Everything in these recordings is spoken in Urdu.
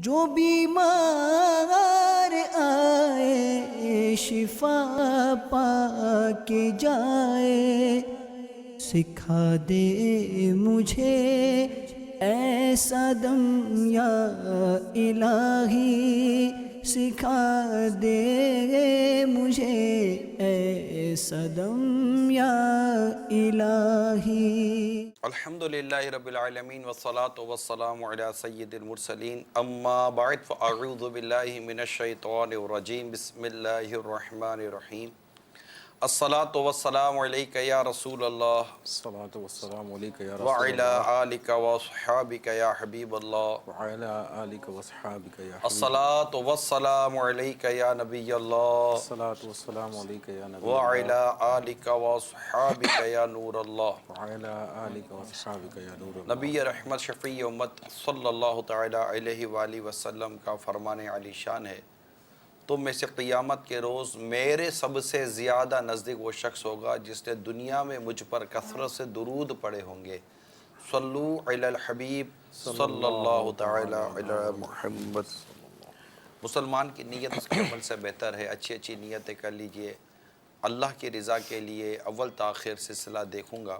جو بیمار آئے شفا پا کے جائے، سکھا دے مجھے ایسا دم یا الہی، سکھا دے مجھے ایسا دم یا الہی۔ الحمدللہ رب العالمین والصلاة والسلام علی سید المرسلین، اما بعد فاعوذ باللہ من الشیطان الرجیم، بسم اللہ الرحمن الرحیم۔ الصلاة والسلام علیکہ یا رسول اللہ الصلاة والسلام علیکہ یا رسول وعلی اللہ آلک واصحابک یا حبیب اللہ، وعلی آلک واصحابک یا حبیب اللہ، الصلاة والسلام علیکہ یا نبی اللہ الصلاة والسلام علیکہ یا نبی وعلی اللہ آلک واصحابک یا نور اللہ۔ وعلی آلک واصحابک یا نور اللہ۔ نبی رحمت شفیع امت صلی اللہ تعالیٰ علیہ وآلہ وسلم کا فرمان علی شان ہے، تم میں سے قیامت کے روز میرے سب سے زیادہ نزدیک وہ شخص ہوگا جس نے دنیا میں مجھ پر کثرت سے درود پڑھے ہوں گے۔ صلو علی الحبیب صلی اللہ تعالیٰ علی محمد۔ مسلمان کی نیت اس کے عمل سے بہتر ہے، اچھی اچھی نیتیں کر لیجئے۔ اللہ کی رضا کے لیے اول تاخیر سلسلہ دیکھوں گا۔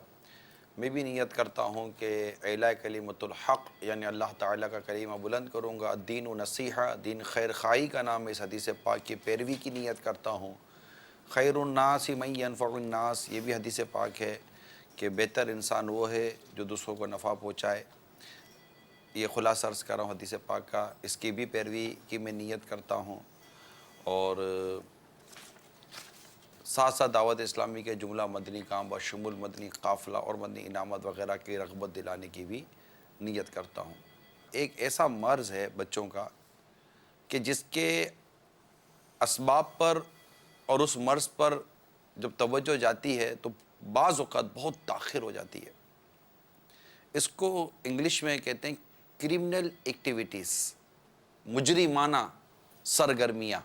میں بھی نیت کرتا ہوں کہ اعلاء کلمۃ الحق یعنی اللہ تعالیٰ کا کلمہ بلند کروں گا۔ الدین نصیحہ، دین خیر خواہی کا نام ہے، اس حدیث پاک کی پیروی کی نیت کرتا ہوں۔ خیر الناس من ینفع الناس، یہ بھی حدیث پاک ہے کہ بہتر انسان وہ ہے جو دوسروں کو نفع پہنچائے۔ یہ خلاصہ عرض کر رہا ہوں حدیث پاک کا، اس کی بھی پیروی کی میں نیت کرتا ہوں، اور ساتھ ساتھ دعوت اسلامی کے جملہ مدنی کام بشمول مدنی قافلہ اور مدنی انعامات وغیرہ کی رغبت دلانے کی بھی نیت کرتا ہوں۔ ایک ایسا مرض ہے بچوں کا کہ جس کے اسباب پر اور اس مرض پر جب توجہ جاتی ہے تو بعض اوقات بہت تاخیر ہو جاتی ہے۔ اس کو انگلش میں کہتے ہیں کرمنل ایکٹیویٹیز، مجرمانہ سرگرمیاں،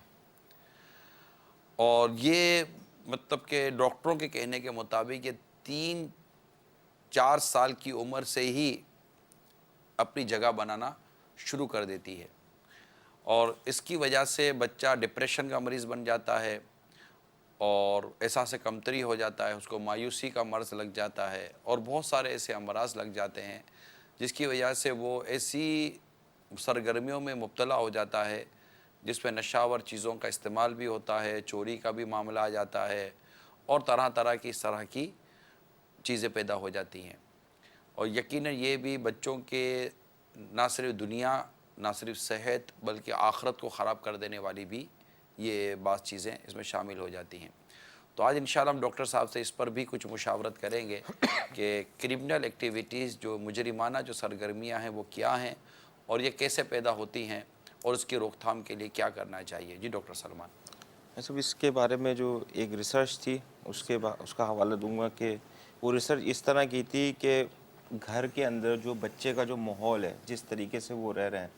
اور یہ مطلب کہ ڈاکٹروں کے کہنے کے مطابق یہ 3-4 سال کی عمر سے ہی اپنی جگہ بنانا شروع کر دیتی ہے، اور اس کی وجہ سے بچہ ڈپریشن کا مریض بن جاتا ہے، اور احساس کمتری ہو جاتا ہے، اس کو مایوسی کا مرض لگ جاتا ہے، اور بہت سارے ایسے امراض لگ جاتے ہیں جس کی وجہ سے وہ ایسی سرگرمیوں میں مبتلا ہو جاتا ہے جس پہ نشاور چیزوں کا استعمال بھی ہوتا ہے، چوری کا بھی معاملہ آ جاتا ہے، اور طرح طرح کی اس طرح کی چیزیں پیدا ہو جاتی ہیں۔ اور یقیناً یہ بھی بچوں کے نہ صرف دنیا، نہ صرف صحت، بلکہ آخرت کو خراب کر دینے والی بھی یہ بعض چیزیں اس میں شامل ہو جاتی ہیں۔ تو آج انشاءاللہ ہم ڈاکٹر صاحب سے اس پر بھی کچھ مشاورت کریں گے کہ کرمنل ایکٹیویٹیز، جو مجرمانہ جو سرگرمیاں ہیں وہ کیا ہیں، اور یہ کیسے پیدا ہوتی ہیں، اور اس کی روک تھام کے لیے کیا کرنا چاہیے۔ جی ڈاکٹر سلمان۔ سب اس کے بارے میں جو ایک ریسرچ تھی اس کا حوالہ دوں گا کہ وہ ریسرچ اس طرح کی تھی کہ گھر کے اندر جو بچے کا جو ماحول ہے، جس طریقے سے وہ رہ رہے ہیں،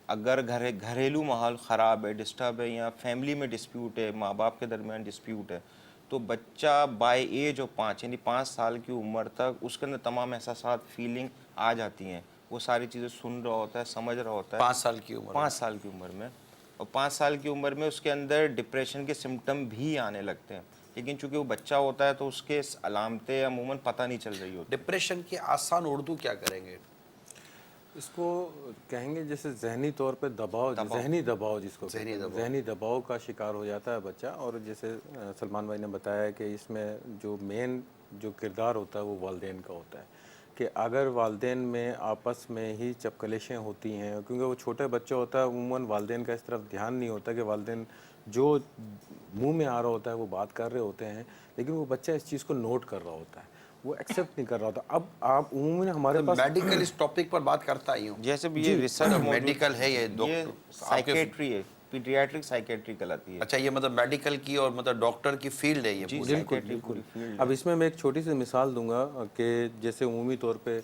اگر گھریلو ماحول خراب ہے، ڈسٹرب ہے، یا فیملی میں ڈسپیوٹ ہے، ماں باپ کے درمیان ڈسپیوٹ ہے، تو بچہ بائی ایج آف 5 یعنی 5 سال کی عمر تک اس کے اندر تمام احساسات فیلنگ آ جاتی ہیں، وہ ساری چیزیں سن رہا ہوتا ہے، سمجھ رہا ہوتا ہے 5 سال کی عمر 5 سال کی عمر میں، اور 5 سال کی عمر میں اس کے اندر ڈپریشن کے سمٹم بھی آنے لگتے ہیں، لیکن چونکہ وہ بچہ ہوتا ہے تو اس کے علامتیں عموماً پتہ نہیں چل رہی ہوتی۔ ڈپریشن کی آسان اردو کیا کریں گے؟ اس کو کہیں گے جیسے ذہنی طور پہ دباؤ، ذہنی دباؤ جس کو کہتے ہیں، ذہنی دباؤ کا شکار ہو جاتا ہے بچہ۔ اور جیسے سلمان بھائی نے بتایا کہ اس میں جو مین جو کردار ہوتا ہے وہ والدین کا ہوتا ہے، کہ اگر والدین میں آپس میں ہی چپکلیشیں ہوتی ہیں، کیونکہ وہ چھوٹے بچہ ہوتا ہے، عموماً والدین کا اس طرف دھیان نہیں ہوتا کہ والدین جو منہ میں آ رہا ہوتا ہے وہ بات کر رہے ہوتے ہیں، لیکن وہ بچہ اس چیز کو نوٹ کر رہا ہوتا ہے، وہ ایکسیپٹ نہیں کر رہا ہوتا۔ اب آپ عموماً ہمارے پاس میڈیکل اس ٹاپک پر بات کرتا ہی ہوں، جیسے بھی یہ ریسرچ میڈیکل ہے، یہ سائیکیٹری ہے، پیڈیاٹرک سائیکیٹری کہلاتی ہے۔ اچھا، یہ مطلب میڈیکل کی اور مطلب ڈاکٹر کی فیلڈ ہے یہ پوری؟ بالکل۔ اب اس میں ایک چھوٹی سی مثال دوں گا کہ جیسے عمومی طور پہ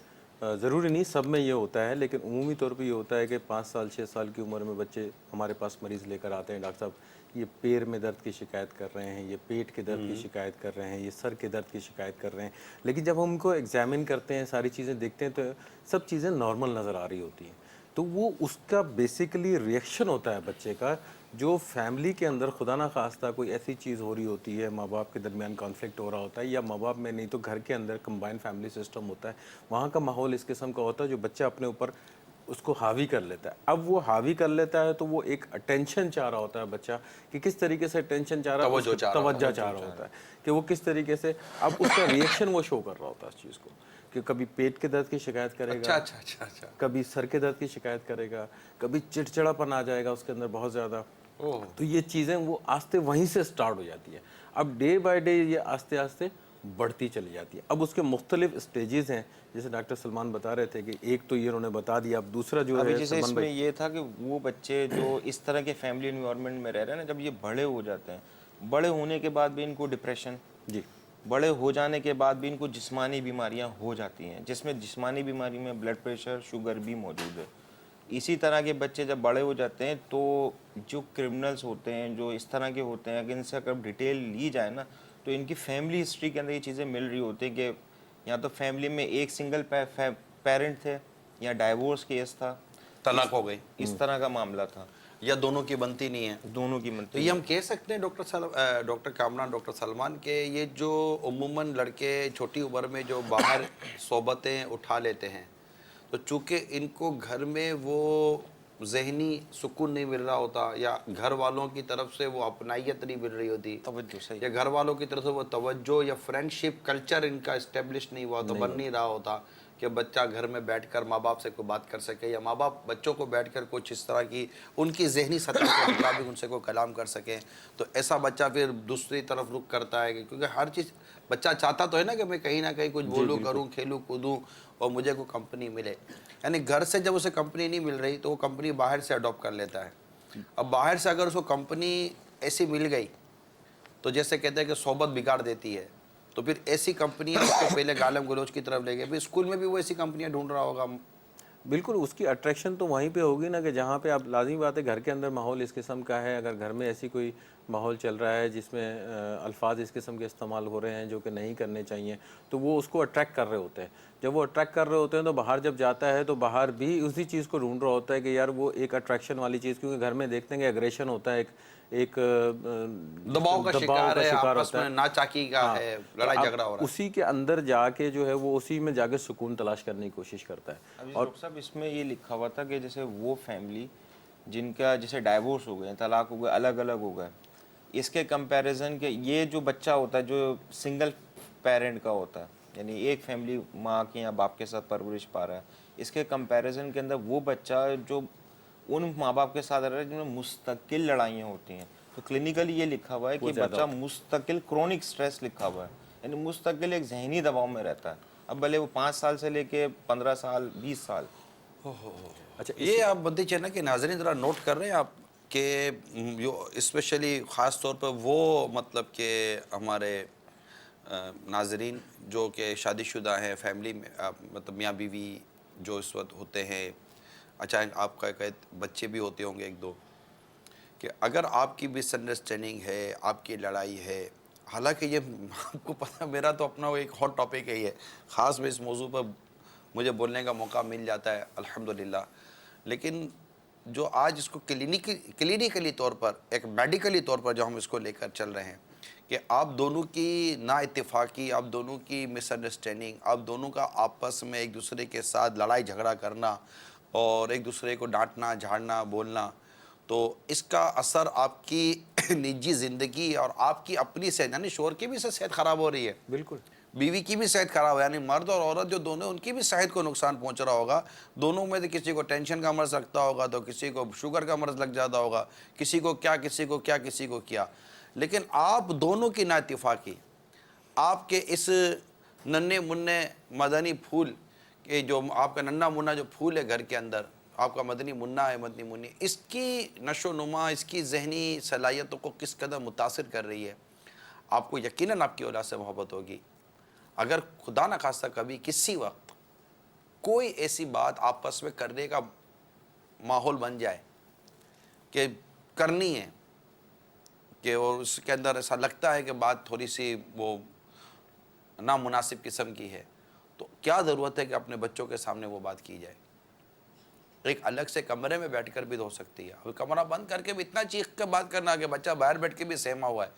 ضروری نہیں سب میں یہ ہوتا ہے، لیکن عمومی طور پہ یہ ہوتا ہے کہ 5 سال 6 سال کی عمر میں بچے ہمارے پاس مریض لے کر آتے ہیں، ڈاکٹر صاحب یہ پیر میں درد کی شکایت کر رہے ہیں، یہ پیٹ کے درد کی شکایت کر رہے ہیں، یہ سر کے درد کی شکایت کر رہے ہیں، لیکن جب ہم ان کو ایگزامن کرتے ہیں، ساری چیزیں دیکھتے ہیں تو سب چیزیں نارمل نظر آ رہی ہوتی ہیں۔ تو وہ اس کا بیسیکلی ریئیکشن ہوتا ہے بچے کا جو فیملی کے اندر خدا نہ خواستہ کوئی ایسی چیز ہو رہی ہوتی ہے، ماں باپ کے درمیان کانفلکٹ ہو رہا ہوتا ہے، یا ماں باپ میں نہیں تو گھر کے اندر کمبائن فیملی سسٹم ہوتا ہے، وہاں کا ماحول اس قسم کا ہوتا ہے جو بچہ اپنے اوپر اس کو حاوی کر لیتا ہے. اب وہ حاوی کر لیتا ہے تو وہ ایک اٹینشن چاہ رہا ہوتا ہے بچہ کہ کس طریقے سے اٹینشن چاہ رہا ہے، توجہ چاہ رہا ہوتا ہے کہ وہ کس طریقے سے، اب اس کا ریئیکشن وہ شو کر رہا ہوتا ہے اس چیز کو، کہ کبھی پیٹ کے درد کی شکایت کرے گا، اچھا کبھی سر کے درد کی شکایت کرے گا، کبھی چڑچڑاپن آ جائے گا اس کے اندر بہت زیادہ. تو یہ چیزیں وہ آستے وہیں سے سٹارٹ ہو جاتی ہے. اب ڈے بائی ڈے یہ آستے آستے بڑھتی چلی جاتی ہے. اب اس کے مختلف اسٹیجز ہیں، جیسے ڈاکٹر سلمان بتا رہے تھے کہ ایک تو یہ انہوں نے بتا دیا، اب دوسرا جو ابھی ہے جیسے اس میں یہ تھا کہ وہ بچے جو اس طرح کے فیملی انوائرمنٹ میں رہ رہے ہیں نا، جب یہ بڑے ہو جاتے ہیں، بڑے ہونے کے بعد بھی ان کو ڈپریشن، جی بڑے ہو جانے کے بعد بھی ان کو جسمانی بیماریاں ہو جاتی ہیں، جس میں جسمانی بیماری میں بلڈ پریشر، شوگر بھی موجود ہے. اسی طرح کے بچے جب بڑے ہو جاتے ہیں تو جو کرمنلز ہوتے ہیں، جو اس طرح کے ہوتے ہیں، اگر ان سے اگر ڈیٹیل لی جائے نا تو ان کی فیملی ہسٹری کے اندر یہ چیزیں مل رہی ہوتی ہیں کہ یا تو فیملی میں ایک سنگل پیرنٹ تھے، یا ڈائیورس کیس تھا، طلاق ہو گئی، اس طرح کا معاملہ تھا، یا دونوں کی بنتی نہیں ہے. دونوں کی تو منتی. یہ ہم کہہ سکتے ہیں ڈاکٹر کامران، ڈاکٹر سلمان، کہ یہ جو عموماً لڑکے چھوٹی عمر میں جو باہر صحبتیں اٹھا لیتے ہیں، تو چونکہ ان کو گھر میں وہ ذہنی سکون نہیں مل رہا ہوتا، یا گھر والوں کی طرف سے وہ اپنائیت نہیں مل رہی ہوتی، توجہ صحیح، یا گھر والوں کی طرف سے وہ توجہ یا فرینڈ شپ کلچر ان کا اسٹیبلش نہیں ہوا، تو بن نہیں رہا ہوتا کہ بچہ گھر میں بیٹھ کر ماں باپ سے کوئی بات کر سکے، یا ماں باپ بچوں کو بیٹھ کر کچھ اس طرح کی ان کی ذہنی سطح کے مطابق ان سے کوئی کلام کر سکیں. تو ایسا بچہ پھر دوسری طرف رخ کرتا ہے، کیونکہ ہر چیز بچہ چاہتا تو ہے نا کہ میں کہیں نہ کہیں کچھ بولوں کروں، کھیلوں کودوں اور مجھے کوئی کمپنی ملے. یعنی گھر سے جب اسے کمپنی نہیں مل رہی تو وہ کمپنی باہر سے اڈاپٹ کر لیتا ہے. اب باہر سے اگر اس کو کمپنی ایسی مل گئی تو جیسے کہتے ہیں کہ صحبت بگاڑ دیتی ہے، تو پھر ایسی کمپنیاں اس کو پہلے گالم گلوچ کی طرف لے گئے، پھر اسکول میں بھی وہ ایسی کمپنیاں ڈھونڈ رہا ہوگا. بالکل اس کی اٹریکشن تو وہیں پہ ہوگی نا، کہ جہاں پہ اب لازمی بات ہے گھر کے اندر ماحول اس قسم کا ہے، اگر گھر میں ایسی کوئی ماحول چل رہا ہے جس میں الفاظ اس قسم کے استعمال ہو رہے ہیں جو کہ نہیں کرنے چاہیے، تو وہ اس کو اٹریکٹ کر رہے ہوتے ہیں. جب وہ اٹریکٹ کر رہے ہوتے ہیں تو باہر جب جاتا ہے تو باہر بھی اسی چیز کو ڈھونڈ رہا ہوتا ہے کہ یار وہ ایک اٹریکشن والی چیز، کیونکہ گھر میں دیکھتے ہیں کہ اگریشن ہوتا ہے، ایک دباؤ کا شکار ہے، آپس میں ناچاکی کا ہے، لڑائی جھگڑا ہو رہا ہے. اسی کے اندر جا کے جو ہے وہ اسی میں جا کے سکون تلاش کرنے کی کوشش کرتا ہے. اور ڈاکٹر صاحب اس میں یہ لکھا ہوا تھا کہ جیسے وہ فیملی جن کا جیسے ڈائیورس ہو گئے، طلاق ہو گئے، الگ الگ ہو گئے، اس کے کمپیریزن کے یہ جو بچہ ہوتا ہے جو سنگل پیرنٹ کا ہوتا ہے، یعنی ایک فیملی ماں کے یا باپ کے ساتھ پرورش پا رہا ہے، اس کے کمپیریزن کے اندر وہ بچہ جو ان ماں باپ کے ساتھ رہ رہا ہے جن میں مستقل لڑائیاں ہوتی ہیں، تو کلینکلی یہ لکھا ہوا ہے کہ بچہ مستقل کرونک سٹریس لکھا ہوا ہے، یعنی مستقل ایک ذہنی دباؤ میں رہتا ہے. اب بھلے وہ 5 سال سے لے کے 15 سال 20 سال. اچھا یہ آپ بدی چینل کے ناظرین ذرا نوٹ کر رہے ہیں آپ کہ اسپیشلی خاص طور پر وہ مطلب کہ ہمارے ناظرین جو کہ شادی شدہ ہیں، فیملی میں مطلب میاں بیوی جو اس وقت ہوتے ہیں، اچانک آپ کا بچے بھی ہوتے ہوں گے ایک دو، کہ اگر آپ کی مس انڈرسٹینڈنگ ہے، آپ کی لڑائی ہے، حالانکہ یہ آپ کو پتہ، میرا تو اپنا ایک ہاٹ ٹاپک ہی ہے، خاص میں اس موضوع پر مجھے بولنے کا موقع مل جاتا ہے الحمدللہ، لیکن جو آج اس کو کلینیکلی طور پر، ایک میڈیکلی طور پر جو ہم اس کو لے کر چل رہے ہیں کہ آپ دونوں کی نا اتفاقی، آپ دونوں کی مس انڈرسٹینڈنگ، آپ دونوں کا آپس میں ایک دوسرے کے ساتھ لڑائی جھگڑا کرنا اور ایک دوسرے کو ڈانٹنا جھاڑنا بولنا، تو اس کا اثر آپ کی نجی زندگی اور آپ کی اپنی صحت، یعنی شوہر کی بھی صحت خراب ہو رہی ہے، بالکل بیوی کی بھی صحت خراب ہے، یعنی مرد اور عورت جو دونوں، ان کی بھی صحت کو نقصان پہنچ رہا ہوگا. دونوں میں سے کسی کو ٹینشن کا مرض لگتا ہوگا تو کسی کو شوگر کا مرض لگ جاتا ہوگا، کسی کو کیا کسی کو کیا کسی کو کیا. لیکن آپ دونوں کی نا اتفاقی، آپ کے اس ننھے منع مدنی پھول کہ جو آپ کا ننھا منا جو پھول ہے گھر کے اندر، آپ کا مدنی منا ہے، مدنی منی، اس کی نشو و نما، اس کی ذہنی صلاحیتوں کو کس قدر متاثر کر رہی ہے. آپ کو یقیناً آپ کی اولاد سے محبت ہوگی. اگر خدا نہ خواستہ کبھی کسی وقت کوئی ایسی بات آپس میں کرنے کا ماحول بن جائے کہ کرنی ہے، کہ اور اس کے اندر ایسا لگتا ہے کہ بات تھوڑی سی وہ نامناسب قسم کی ہے، تو کیا ضرورت ہے کہ اپنے بچوں کے سامنے وہ بات کی جائے؟ ایک الگ سے کمرے میں بیٹھ کر بھی ہو سکتی ہے. اور کمرہ بند کر کے بھی اتنا چیخ کے بات کرنا کہ بچہ باہر بیٹھ کے بھی سہما ہوا ہے.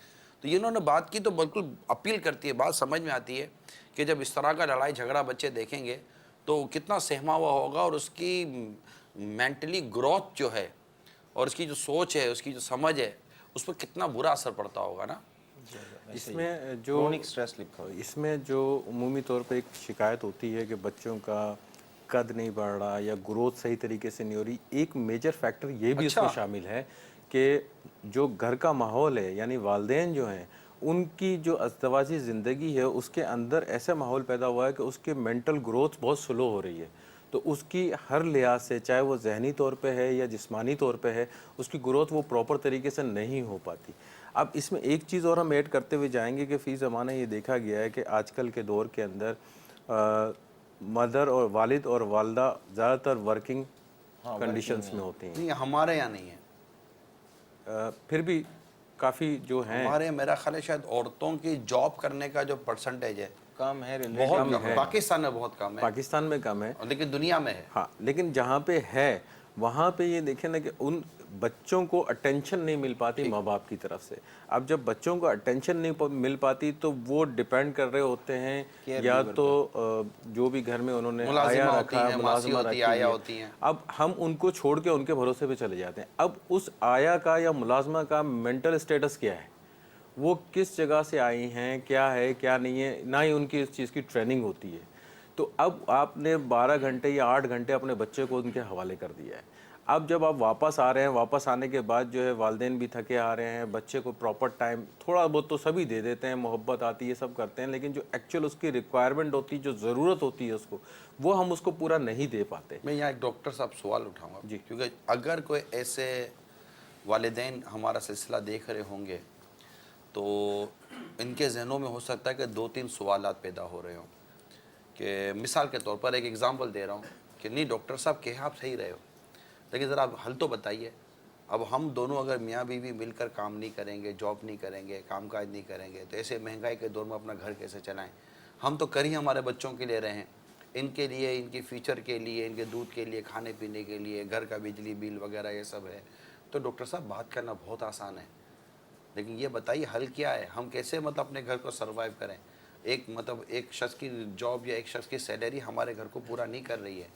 تو یہ انہوں نے بات کی تو بالکل اپیل کرتی ہے, بات سمجھ میں آتی ہے کہ جب اس طرح کا لڑائی جھگڑا بچے دیکھیں گے تو کتنا سہما ہوا ہوگا, اور اس کی مینٹلی گروتھ جو ہے اور اس کی جو سوچ ہے, اس کی جو سمجھ ہے, اس پر کتنا برا اثر پڑتا ہوگا نا. اس میں جو کرونک سٹریس لکھا ہوا ہے. اس میں جو عمومی طور پہ ایک شکایت ہوتی ہے کہ بچوں کا قد نہیں بڑھ رہا یا گروتھ صحیح طریقے سے نہیں ہو رہی, ایک میجر فیکٹر یہ بھی اس میں شامل ہے کہ جو گھر کا ماحول ہے, یعنی والدین جو ہیں ان کی جو ازدواجی زندگی ہے اس کے اندر ایسا ماحول پیدا ہوا ہے کہ اس کے مینٹل گروتھ بہت سلو ہو رہی ہے. تو اس کی ہر لحاظ سے, چاہے وہ ذہنی طور پہ ہے یا جسمانی طور پہ ہے, اس کی گروتھ وہ پراپر طریقے سے نہیں ہو پاتی. اب اس میں ایک چیز اور ہم ایڈ کرتے ہوئے جائیں گے کہ فی زمانہ یہ دیکھا گیا ہے کہ آج کل کے دور کے اندر مدر اور والد اور والدہ زیادہ تر ورکنگ کنڈیشنز میں ہوتے ہیں. نہیں, ہمارے یہاں نہیں ہے. پھر بھی کافی جو ہیں ہمارے میرا خیال ہے شاید عورتوں کی جاب کرنے کا جو پرسنٹیج ہے کم ہے, بہت کم ہے. پاکستان میں بہت کم ہے, پاکستان میں کم ہے, لیکن دنیا میں ہے. ہاں, لیکن جہاں پہ ہے وہاں پہ یہ دیکھیں نا کہ ان بچوں کو اٹینشن نہیں مل پاتی ماں باپ کی طرف سے. اب جب بچوں کو اٹینشن نہیں مل پاتی تو وہ ڈیپینڈ کر رہے ہوتے ہیں یا تو جو بھی گھر میں انہوں نے آیا رکھا, ملازمہ رکھی ہے, اب ہم ان کو چھوڑ کے ان کے بھروسے پہ چلے جاتے ہیں. اب اس آیا کا یا ملازمہ کا مینٹل اسٹیٹس کیا ہے, وہ کس جگہ سے آئی ہیں, کیا ہے کیا نہیں ہے, نہ ہی ان کی اس چیز کی ٹریننگ ہوتی ہے. تو اب آپ نے 12 گھنٹے یا 8 گھنٹے اپنے بچے کو ان کے حوالے کر دیا ہے. اب جب آپ واپس آ رہے ہیں, واپس آنے کے بعد جو ہے والدین بھی تھکے آ رہے ہیں, بچے کو پراپر ٹائم تھوڑا بہت تو سبھی دے دیتے ہیں, محبت آتی ہے, سب کرتے ہیں, لیکن جو ایکچوئل اس کی ریکوائرمنٹ ہوتی ہے, جو ضرورت ہوتی ہے اس کو, وہ ہم اس کو پورا نہیں دے پاتے. میں یہاں ایک ڈاکٹر صاحب سوال اٹھاؤں گا, کیونکہ اگر کوئی ایسے والدین ہمارا سلسلہ دیکھ رہے ہوں گے تو ان کے ذہنوں میں ہو سکتا ہے کہ 2-3 سوالات پیدا ہو رہے ہوں. کہ مثال کے طور پر ایک ایگزامپل دے رہا ہوں کہ نہیں ڈاکٹر صاحب کہ آپ صحیح رہے ہو, لیکن ذرا آپ حل تو بتائیے. اب ہم دونوں اگر میاں بیوی مل کر کام نہیں کریں گے, جاب نہیں کریں گے, کام کاج نہیں کریں گے, تو ایسے مہنگائی کے دور میں اپنا گھر کیسے چلائیں؟ ہم تو کر ہی ہمارے بچوں کے لیے رہے ہیں, ان کے لیے, ان کی فیوچر کے لیے, ان کے دودھ کے لیے, کھانے پینے کے لیے, گھر کا بجلی بل وغیرہ یہ سب ہے. تو ڈاکٹر صاحب بات کرنا بہت آسان ہے, لیکن یہ بتائیے حل کیا ہے؟ ہم کیسے اپنے گھر کو سروائیو کریں؟ ایک شخص کی جاب یا ایک شخص کی سیلری ہمارے گھر کو پورا نہیں کر رہی ہے,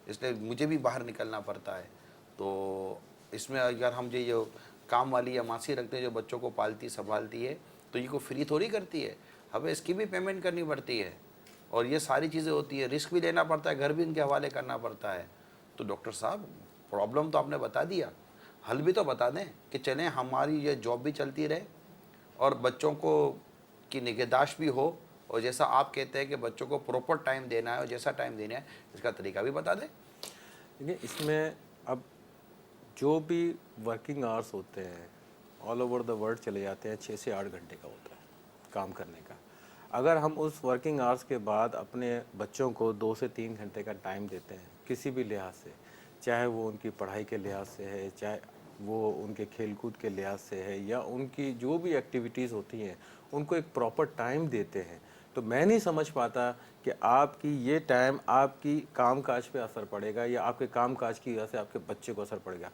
اس لیے مجھے بھی باہر نکلنا پڑتا ہے. تو اس میں اگر ہم جو کام والی یا ماسی رکھتے ہیں جو بچوں کو پالتی سنبھالتی ہے, تو یہ کو فری تھوڑی کرتی ہے, ہمیں اس کی بھی پیمنٹ کرنی پڑتی ہے, اور یہ ساری چیزیں ہوتی ہے, رسک بھی لینا پڑتا ہے, گھر بھی ان کے حوالے کرنا پڑتا ہے. تو ڈاکٹر صاحب پرابلم تو آپ نے بتا دیا, حل بھی تو بتا دیں کہ چلیں ہماری یہ جاب بھی چلتی رہے اور بچوں کو کی نگہداشت بھی ہو, اور جیسا آپ کہتے ہیں کہ بچوں کو پراپر ٹائم دینا ہے اور جیسا ٹائم دینا ہے اس کا طریقہ بھی بتا دیں. دیکھیں اس میں اب جو بھی ورکنگ آورس ہوتے ہیں آل اوور دا ورلڈ چلے جاتے ہیں, 6 سے 8 گھنٹے کا ہوتا ہے کام کرنے کا. اگر ہم اس ورکنگ آورس کے بعد اپنے بچوں کو 2 سے 3 گھنٹے کا ٹائم دیتے ہیں کسی بھی لحاظ سے, چاہے وہ ان کی پڑھائی کے لحاظ سے ہے, چاہے وہ ان کے کھیل کود کے لحاظ سے ہے, یا ان کی جو بھی ایکٹیویٹیز ہوتی ہیں ان کو ایک پراپر ٹائم دیتے ہیں, تو میں نہیں سمجھ پاتا کہ آپ کی یہ ٹائم آپ کی کام کاج پہ اثر پڑے گا یا آپ کے کام کاج کی وجہ سے آپ کے بچے کو اثر پڑے گا.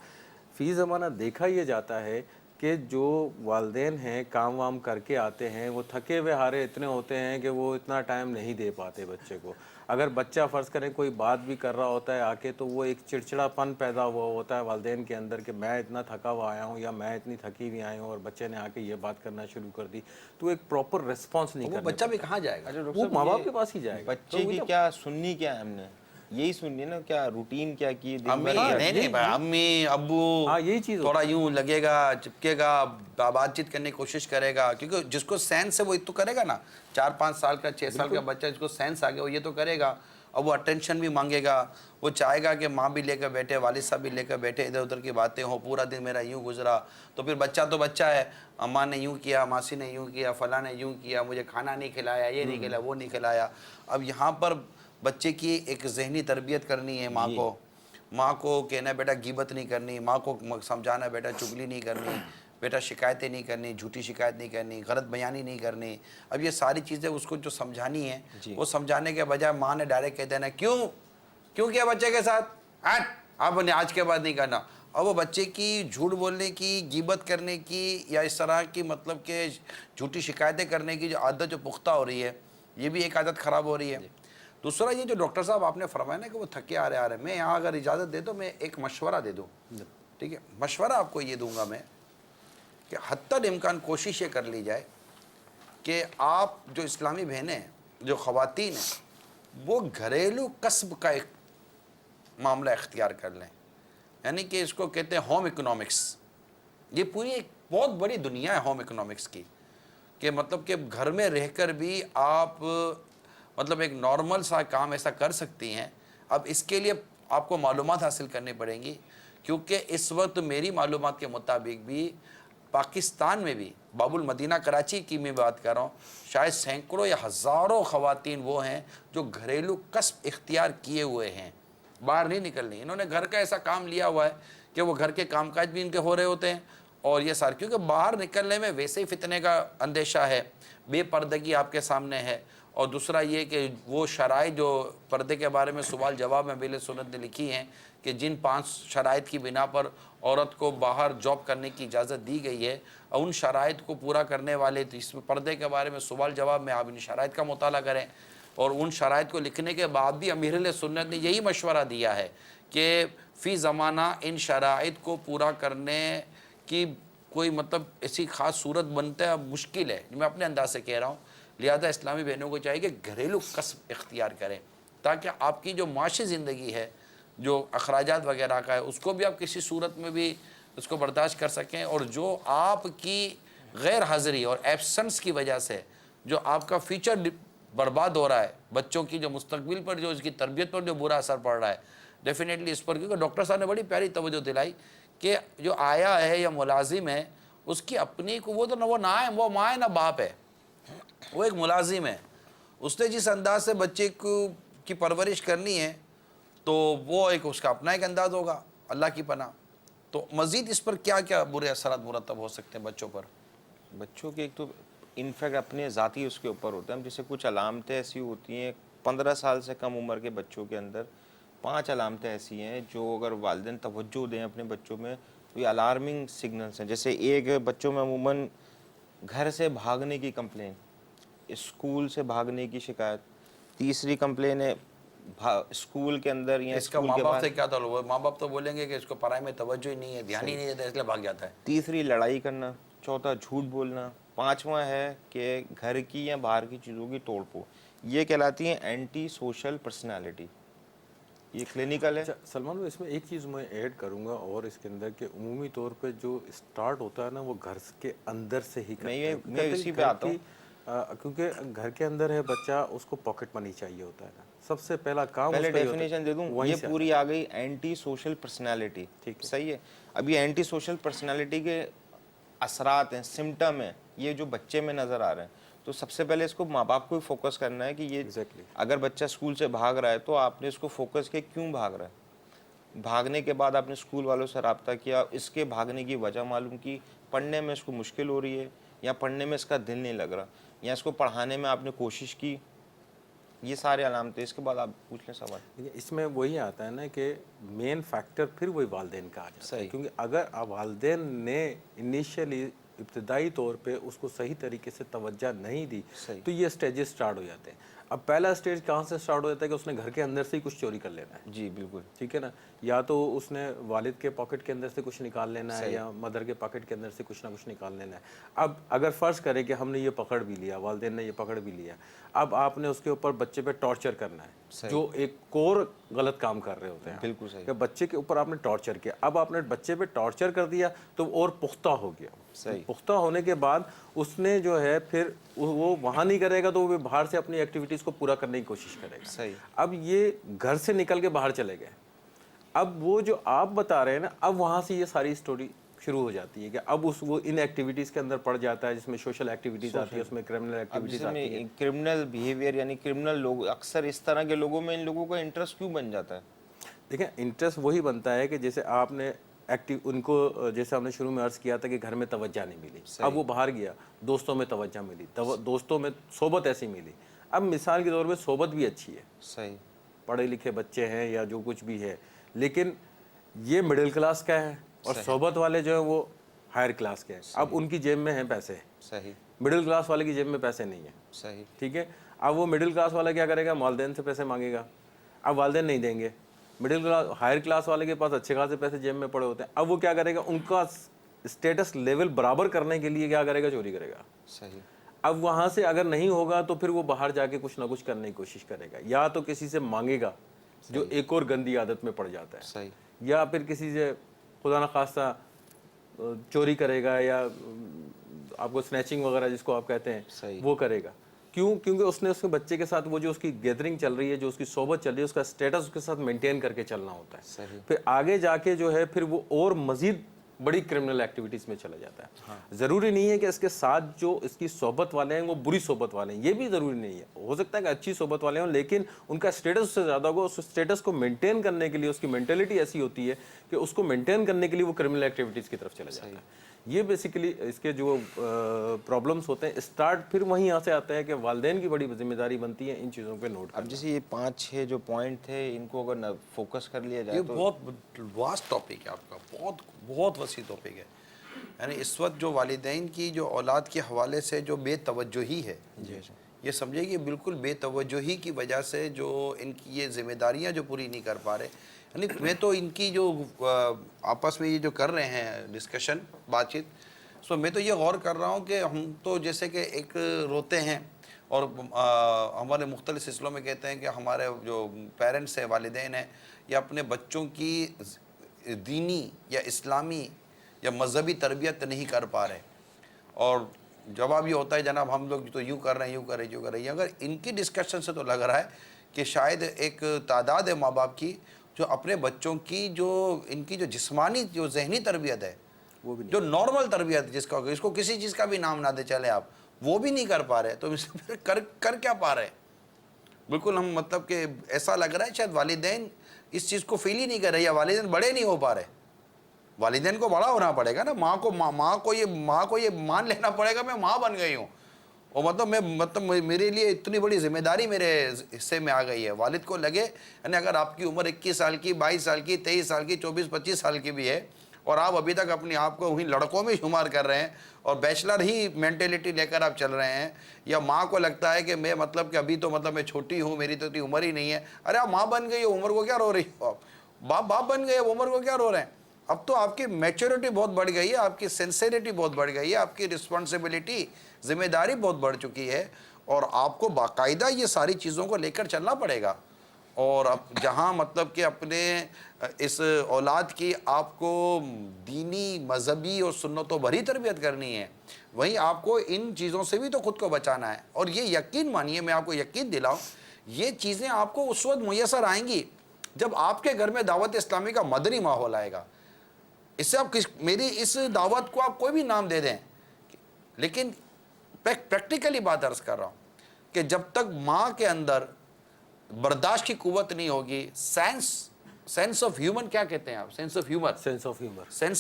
فی زمانہ دیکھا یہ جاتا ہے کہ جو والدین ہیں کام وام کر کے آتے ہیں وہ تھکے ہوئے ہارے اتنے ہوتے ہیں کہ وہ اتنا ٹائم نہیں دے پاتے بچے کو. اگر بچہ فرض کریں کوئی بات بھی کر رہا ہوتا ہے آ کے, تو وہ ایک چڑچڑا پن پیدا ہوا ہوتا ہے والدین کے اندر کہ میں اتنا تھکا ہوا آیا ہوں یا میں اتنی تھکی ہوئی آئی ہوں, اور بچے نے آ کے یہ بات کرنا شروع کر دی, تو ایک پراپر ریسپانس نہیں کرتا. بچہ بھی کہاں جائے گا؟ وہ ماں باپ کے پاس ہی جائے گا. بچے کی کیا سننی کیا ہے, ہم نے یہی سننی نا, کیا روٹین کیا کی, امی ابو یہی چیز تھوڑا یوں لگے گا, چپکے گا, بات چیت کرنے کی کوشش کرے گا, کیونکہ جس کو سینس ہے وہ تو کرے گا نا. 4-5 سال کا 6 سال کا بچہ جس کو سینس آ گیا وہ یہ تو کرے گا, اور وہ اٹینشن بھی مانگے گا, وہ چاہے گا کہ ماں بھی لے کر بیٹھے, والد صاحب بھی لے کر بیٹھے, ادھر ادھر کی باتیں ہوں, پورا دن میرا یوں گزرا. تو پھر بچہ ہے, اماں نے یوں کیا, ماسی نے یوں کیا, فلاں نے یوں کیا, مجھے کھانا نہیں کھلایا, یہ نہیں کھلایا, وہ نہیں کھلایا. اب یہاں پر بچے کی ایک ذہنی تربیت کرنی ہے ماں کو کہنا بیٹا غیبت نہیں کرنی, ماں کو سمجھانا بیٹا چگلی نہیں کرنی, بیٹا شکایتیں نہیں کرنی, جھوٹی شکایت نہیں کرنی, غلط بیانی نہیں کرنی. اب یہ ساری چیزیں اس کو جو سمجھانی ہے وہ سمجھانے کے بجائے ماں نے ڈائریکٹ کہہ دینا کیوں کیا بچے کے ساتھ, آپ نے آج کے بعد نہیں کرنا. اور وہ بچے کی جھوٹ بولنے کی, غیبت کرنے کی یا اس طرح کی مطلب کہ جھوٹی شکایتیں کرنے کی جو عادت جو پختہ ہو رہی ہے, یہ بھی ایک عادت خراب ہو رہی ہے. دوسرا یہ جو ڈاکٹر صاحب آپ نے فرمایا نا کہ وہ تھکے آ رہے ہیں, میں یہاں اگر اجازت دے تو میں ایک مشورہ دے دوں. ٹھیک ہے, مشورہ آپ کو یہ دوں گا میں کہ حتی الامکان کوشش یہ کر لی جائے کہ آپ جو اسلامی بہنیں ہیں, جو خواتین ہیں, وہ گھریلو کسب کا ایک معاملہ اختیار کر لیں. یعنی کہ اس کو کہتے ہیں ہوم اکنامکس. یہ پوری ایک بہت بڑی دنیا ہے ہوم اکنامکس کی, کہ مطلب کہ گھر میں رہ کر بھی آپ مطلب ایک نارمل سا کام ایسا کر سکتی ہیں. اب اس کے لیے آپ کو معلومات حاصل کرنی پڑیں گی, کیونکہ اس وقت میری معلومات کے مطابق بھی پاکستان میں بھی, باب المدینہ کراچی کی میں بات کر رہا ہوں, شاید سینکڑوں یا ہزاروں خواتین وہ ہیں جو گھریلو کسب اختیار کیے ہوئے ہیں, باہر نہیں نکلنی. انہوں نے گھر کا ایسا کام لیا ہوا ہے کہ وہ گھر کے کام کاج بھی ان کے ہو رہے ہوتے ہیں, اور یہ سارے, کیونکہ باہر نکلنے میں ویسے ہی فتنے کا اندیشہ ہے, بے پردگی آپ کے سامنے ہے. اور دوسرا یہ کہ وہ شرائط جو پردے کے بارے میں سوال جواب میں اہل سنت نے لکھی ہیں کہ جن 5 شرائط کی بنا پر عورت کو باہر جاب کرنے کی اجازت دی گئی ہے, اور ان شرائط کو پورا کرنے والے اس پردے کے بارے میں سوال جواب میں آپ ان شرائط کا مطالعہ کریں. اور ان شرائط کو لکھنے کے بعد بھی امیر اہل سنت نے یہی مشورہ دیا ہے کہ فی زمانہ ان شرائط کو پورا کرنے کی کوئی مطلب ایسی خاص صورت بنتا ہے مشکل ہے, میں اپنے انداز سے کہہ رہا ہوں. لہذا اسلامی بہنوں کو چاہیے کہ گھریلو کسب اختیار کریں, تاکہ آپ کی جو معاشی زندگی ہے, جو اخراجات وغیرہ کا ہے, اس کو بھی آپ کسی صورت میں بھی اس کو برداشت کر سکیں. اور جو آپ کی غیر حاضری اور ایبسنس کی وجہ سے جو آپ کا فیوچر برباد ہو رہا ہے, بچوں کی جو مستقبل پر جو اس کی تربیت پر جو برا اثر پڑ رہا ہے, ڈیفینیٹلی اس پر, کیونکہ ڈاکٹر صاحب نے بڑی پیاری توجہ دلائی کہ جو آیا ہے یا ملازم ہے, اس کی اپنی کو وہ تو نہ وہ نہ ہے, وہ ماں ہے نہ باپ ہے, وہ ایک ملازم ہے. اس نے جس انداز سے بچے کی پرورش کرنی ہے تو وہ ایک اس کا اپنا ایک انداز ہوگا, اللہ کی پناہ. تو مزید اس پر کیا کیا برے اثرات مرتب ہو سکتے ہیں بچوں پر؟ بچوں کے ایک تو انفیکٹ اپنے ذاتی اس کے اوپر ہوتا ہے. جیسے کچھ علامتیں ایسی ہوتی ہیں 15 سال سے کم عمر کے بچوں کے اندر 5 علامتیں ایسی ہیں جو اگر والدین توجہ دیں اپنے بچوں میں تو یہ الارمنگ سگنلز ہیں. جیسے ایک بچوں میں عموماً گھر سے بھاگنے کی کمپلین, اسکول سے بھاگنے کی شکایت. تیسری کمپلین ہے اسکول کے اندر یا اس کا ماں باپ سے کیا تعلق ہے؟ ماں باپ تو بولیں گے کہ اس کو پڑھائی میں توجہ ہی نہیں ہے, دھیان ہی نہیں دیتا, اس لیے بھاگ جاتا ہے. تیسری لڑائی کرنا. چوتھا جھوٹ بولنا. 5واں ہے کہ گھر کی یا باہر کی چیزوں کی توڑ پھوڑ. یہ کہلاتی ہیں اینٹی سوشل پرسنالٹی. یہ کلینیکل ہے. سلمان بھائی اس میں ایک چیز میں ایڈ کروں گا اور اس کے اندر کہ عمومی طور پہ جو اسٹارٹ ہوتا ہے نا وہ گھر کے اندر سے ہی کرتے ہیں. میں اسی پہ آتا ہوں, کیونکہ گھر کے اندر ہے بچہ, اس کو پاکٹ منی چاہیے ہوتا ہے نا, سب سے پہلا کام. پہلے ڈیفینیشن دے دوں, یہ پوری آ گئی اینٹی سوشل پرسنالٹی. ٹھیک صحیح ہے. اب یہ اینٹی سوشل پرسنالٹی کے اثرات ہیں, سمٹم ہیں, یہ جو بچے میں نظر آ رہے ہیں. تو سب سے پہلے اس کو ماں باپ کو ہی فوکس کرنا ہے کہ یہ اگر بچہ اسکول سے بھاگ رہا ہے تو آپ نے اس کو فوکس کیا کیوں بھاگ رہا ہے. بھاگنے کے بعد آپ نے اسکول والوں سے رابطہ کیا, اس کے بھاگنے کی وجہ معلوم کی, پڑھنے میں اس کو مشکل ہو رہی ہے یا پڑھنے میں اس کا دل نہیں لگ رہا یا اس کو پڑھانے میں آپ نے کوشش کی. یہ سارے علامتیں. اس کے بعد آپ پوچھ لیں سوال. اس میں وہی آتا ہے نا کہ مین فیکٹر پھر وہی والدین کا آ جاتا ہے, کیونکہ اگر والدین نے انیشیلی ابتدائی طور پہ اس کو صحیح طریقے سے توجہ نہیں دی تو یہ سٹیجز سٹارٹ ہو جاتے ہیں. اب پہلا سٹیج کہاں سے سٹارٹ ہو جاتا ہے کہ اس نے گھر کے اندر سے ہی کچھ چوری کر لینا ہے. جی بالکل ٹھیک ہے نا, یا تو اس نے والد کے پاکٹ کے اندر سے کچھ نکال لینا ہے یا مدر کے پاکٹ کے اندر سے کچھ نہ کچھ نکال لینا ہے. اب اگر فرض کرے کہ ہم نے یہ پکڑ بھی لیا, والدین نے یہ پکڑ بھی لیا, اب آپ نے اس کے اوپر بچے پہ ٹارچر کرنا ہے, جو ایک کور غلط کام کر رہے ہوتے ہیں. بالکل صحیح. کہ بچے کے اوپر آپ نے ٹارچر کیا, اب آپ نے بچے پہ ٹارچر کر دیا تو اور پختہ ہو گیا. پختہ ہونے کے بعد اس نے جو ہے پھر وہ وہاں نہیں کرے گا تو وہ باہر سے اپنی ایکٹیویٹیز کو پورا کرنے کی کوشش کرے گا. اب یہ گھر سے نکل کے باہر چلے گئے, اب وہ جو آپ بتا رہے ہیں نا, اب وہاں سے یہ ساری سٹوری شروع ہو جاتی ہے کہ اب وہ ان ایکٹیویٹیز کے اندر پڑ جاتا ہے جس میں سوشل ایکٹیویٹیز آتی ہے, اس میں کرمنل ایکٹیویٹیز آتی ہیں. کرمنل بیہیویئر یعنی کرمنل لوگ اکثر اس طرح کے لوگوں میں ان لوگوں کا انٹرسٹ کیوں بن جاتا ہے؟ دیکھیں انٹرسٹ وہی بنتا ہے کہ جیسے آپ نے ان کو جیسے ہم نے شروع میں عرض کیا تھا کہ گھر میں توجہ نہیں ملی, اب وہ باہر گیا, دوستوں میں توجہ ملی, دوستوں میں صحبت ایسی ملی. اب مثال کے طور پہ صحبت بھی اچھی ہے, صحیح, پڑھے لکھے بچے ہیں یا جو کچھ بھی ہے, لیکن یہ مڈل کلاس کا ہے اور صحبت والے جو ہیں وہ ہائر کلاس کے ہیں. اب ان کی جیب میں ہیں پیسے, صحیح, مڈل کلاس والے کی جیب میں پیسے نہیں ہیں. صحیح, ٹھیک ہے. اب وہ مڈل کلاس والا کیا کرے گا, والدین سے پیسے مانگے گا. اب والدین نہیں دیں گے. مڈل کلاس ہائر کلاس والے کے پاس اچھے خاصے پیسے جیب میں پڑے ہوتے ہیں. اب وہ کیا کرے گا, ان کا اسٹیٹس لیول برابر کرنے کے لیے کیا کرے گا, چوری کرے گا. صحیح, اب وہاں سے اگر نہیں ہوگا تو پھر وہ باہر جا کے کچھ نہ کچھ کرنے کی کوشش کرے گا, یا تو کسی سے مانگے گا جو ایک اور گندی عادت میں پڑ جاتا ہے, صحیح, یا پھر کسی سے خدا نخواستہ چوری کرے گا, یا آپ کو سنیچنگ وغیرہ جس کو آپ کہتے ہیں وہ کرے گا. کیوں؟ کیونکہ اس نے اس کے بچے کے ساتھ وہ جو اس کی گیدرنگ چل رہی ہے, جو اس کی صحبت چل رہی ہے, اس کا اسٹیٹس اس کے ساتھ مینٹین کر کے چلنا ہوتا ہے. صحیح, پھر آگے جا کے جو ہے پھر وہ اور مزید بڑی کرمنل ایکٹیویٹیز میں چلا جاتا ہے. ضروری نہیں ہے کہ اس کے ساتھ جو اس کی صحبت والے ہیں وہ بری صحبت والے ہیں, یہ بھی ضروری نہیں ہے. ہو سکتا ہے کہ اچھی صحبت والے ہوں لیکن ان کا اسٹیٹس اس سے زیادہ ہوگا. اس اسٹیٹس کو مینٹین کرنے کے لیے اس کی مینٹلٹی ایسی ہوتی ہے کہ اس کو مینٹین کرنے کے لیے وہ کرمنل ایکٹیویٹیز کی طرف چلا جاتا ہے. یہ بیسیکلی اس کے جو پرابلمس ہوتے ہیں اسٹارٹ پھر وہیں یہاں سے آتا ہے کہ والدین کی بڑی ذمہ داری بنتی ہے ان چیزوں پہ نوٹ کرنا. اب جیسے یہ 5-6 جو پوائنٹ تھے ان کو اگر فوکس کر لیا جائے یہ تو بہت واسٹ ٹاپک ہے آپ کا, بہت وسیع ٹاپک ہے. یعنی اس وقت جو والدین کی جو اولاد کے حوالے سے جو بے توجہی ہے, یہ سمجھے کہ بالکل بے توجہی کی وجہ سے جو ان کی یہ ذمہ داریاں جو پوری نہیں کر پا رہے. یعنی میں تو ان کی جو آپس میں یہ جو کر رہے ہیں ڈسکشن بات چیت, سو میں تو یہ غور کر رہا ہوں کہ ہم تو جیسے کہ ایک روتے ہیں اور ہمارے مختلف سلسلوں میں کہتے ہیں کہ ہمارے جو پیرنٹس ہیں, والدین ہیں, یا اپنے بچوں کی دینی یا اسلامی یا مذہبی تربیت نہیں کر پا رہے. اور جواب یہ ہوتا ہے جناب ہم لوگ تو یوں کر رہے ہیں, یوں کر رہے ہیں, یوں کر رہے ہیں. اگر ان کی ڈسکشن سے تو لگ رہا ہے کہ شاید ایک تعداد ہے ماں باپ کی جو اپنے بچوں کی جو ان کی جو جسمانی جو ذہنی تربیت ہے, وہ بھی جو نارمل تربیت جس کو کسی چیز کا بھی نام نہ دے چلے آپ, وہ بھی نہیں کر پا رہے. تو اس میں کر کیا پا رہے ہیں؟ بالکل ہم مطلب کہ ایسا لگ رہا ہے شاید والدین اس چیز کو فیل ہی نہیں کر رہے, یا والدین بڑے نہیں ہو پا رہے. والدین کو بڑا ہونا پڑے گا نا, ماں کو یہ مان لینا پڑے گا میں ماں بن گئی ہوں, اور مطلب میرے لیے اتنی بڑی ذمہ داری میرے حصے میں آ گئی ہے. والد کو لگے, یعنی اگر آپ کی عمر 21 سال کی, 22 سال کی, 23 سال کی, 24-25 سال کی بھی ہے, اور آپ ابھی تک اپنے آپ کو وہیں لڑکوں میں شمار کر رہے ہیں اور بیچلر ہی مینٹلٹی لے کر آپ چل رہے ہیں, یا ماں کو لگتا ہے کہ میں مطلب کہ ابھی تو مطلب میں چھوٹی ہوں, میری تو اتنی عمر ہی نہیں ہے. ارے آپ ماں بن گئی ہو, عمر کو کیا رو رہی ہو؟ آپ باپ بن گئے, عمر کو کیا رو رہے ہیں؟ اب تو آپ کی میچورٹی بہت بڑھ گئی ہے, آپ کی سینسیریٹی بہت بڑھ گئی ہے, آپ کی رسپانسبلٹی ذمہ داری بہت بڑھ چکی ہے, اور آپ کو باقاعدہ یہ ساری چیزوں کو لے کر چلنا پڑے گا. اور اب جہاں مطلب کہ اپنے اس اولاد کی آپ کو دینی, مذہبی اور سنتوں بھری تربیت کرنی ہے, وہیں آپ کو ان چیزوں سے بھی تو خود کو بچانا ہے. اور یہ یقین مانیے, میں آپ کو یقین دلاؤں, یہ چیزیں آپ کو اس وقت میسر آئیں گی جب آپ کے گھر میں دعوت اسلامی کا مدنی ماحول آئے گا. اس سے آپ میری اس دعوت کو آپ کوئی بھی نام دے دیں, لیکن پریکٹیکلی بات عرض کر رہا ہوں کہ جب تک ماں کے اندر برداشت کی قوت نہیں ہوگی, سینس آف ہیومن کیا کہتے ہیں آپ, سینس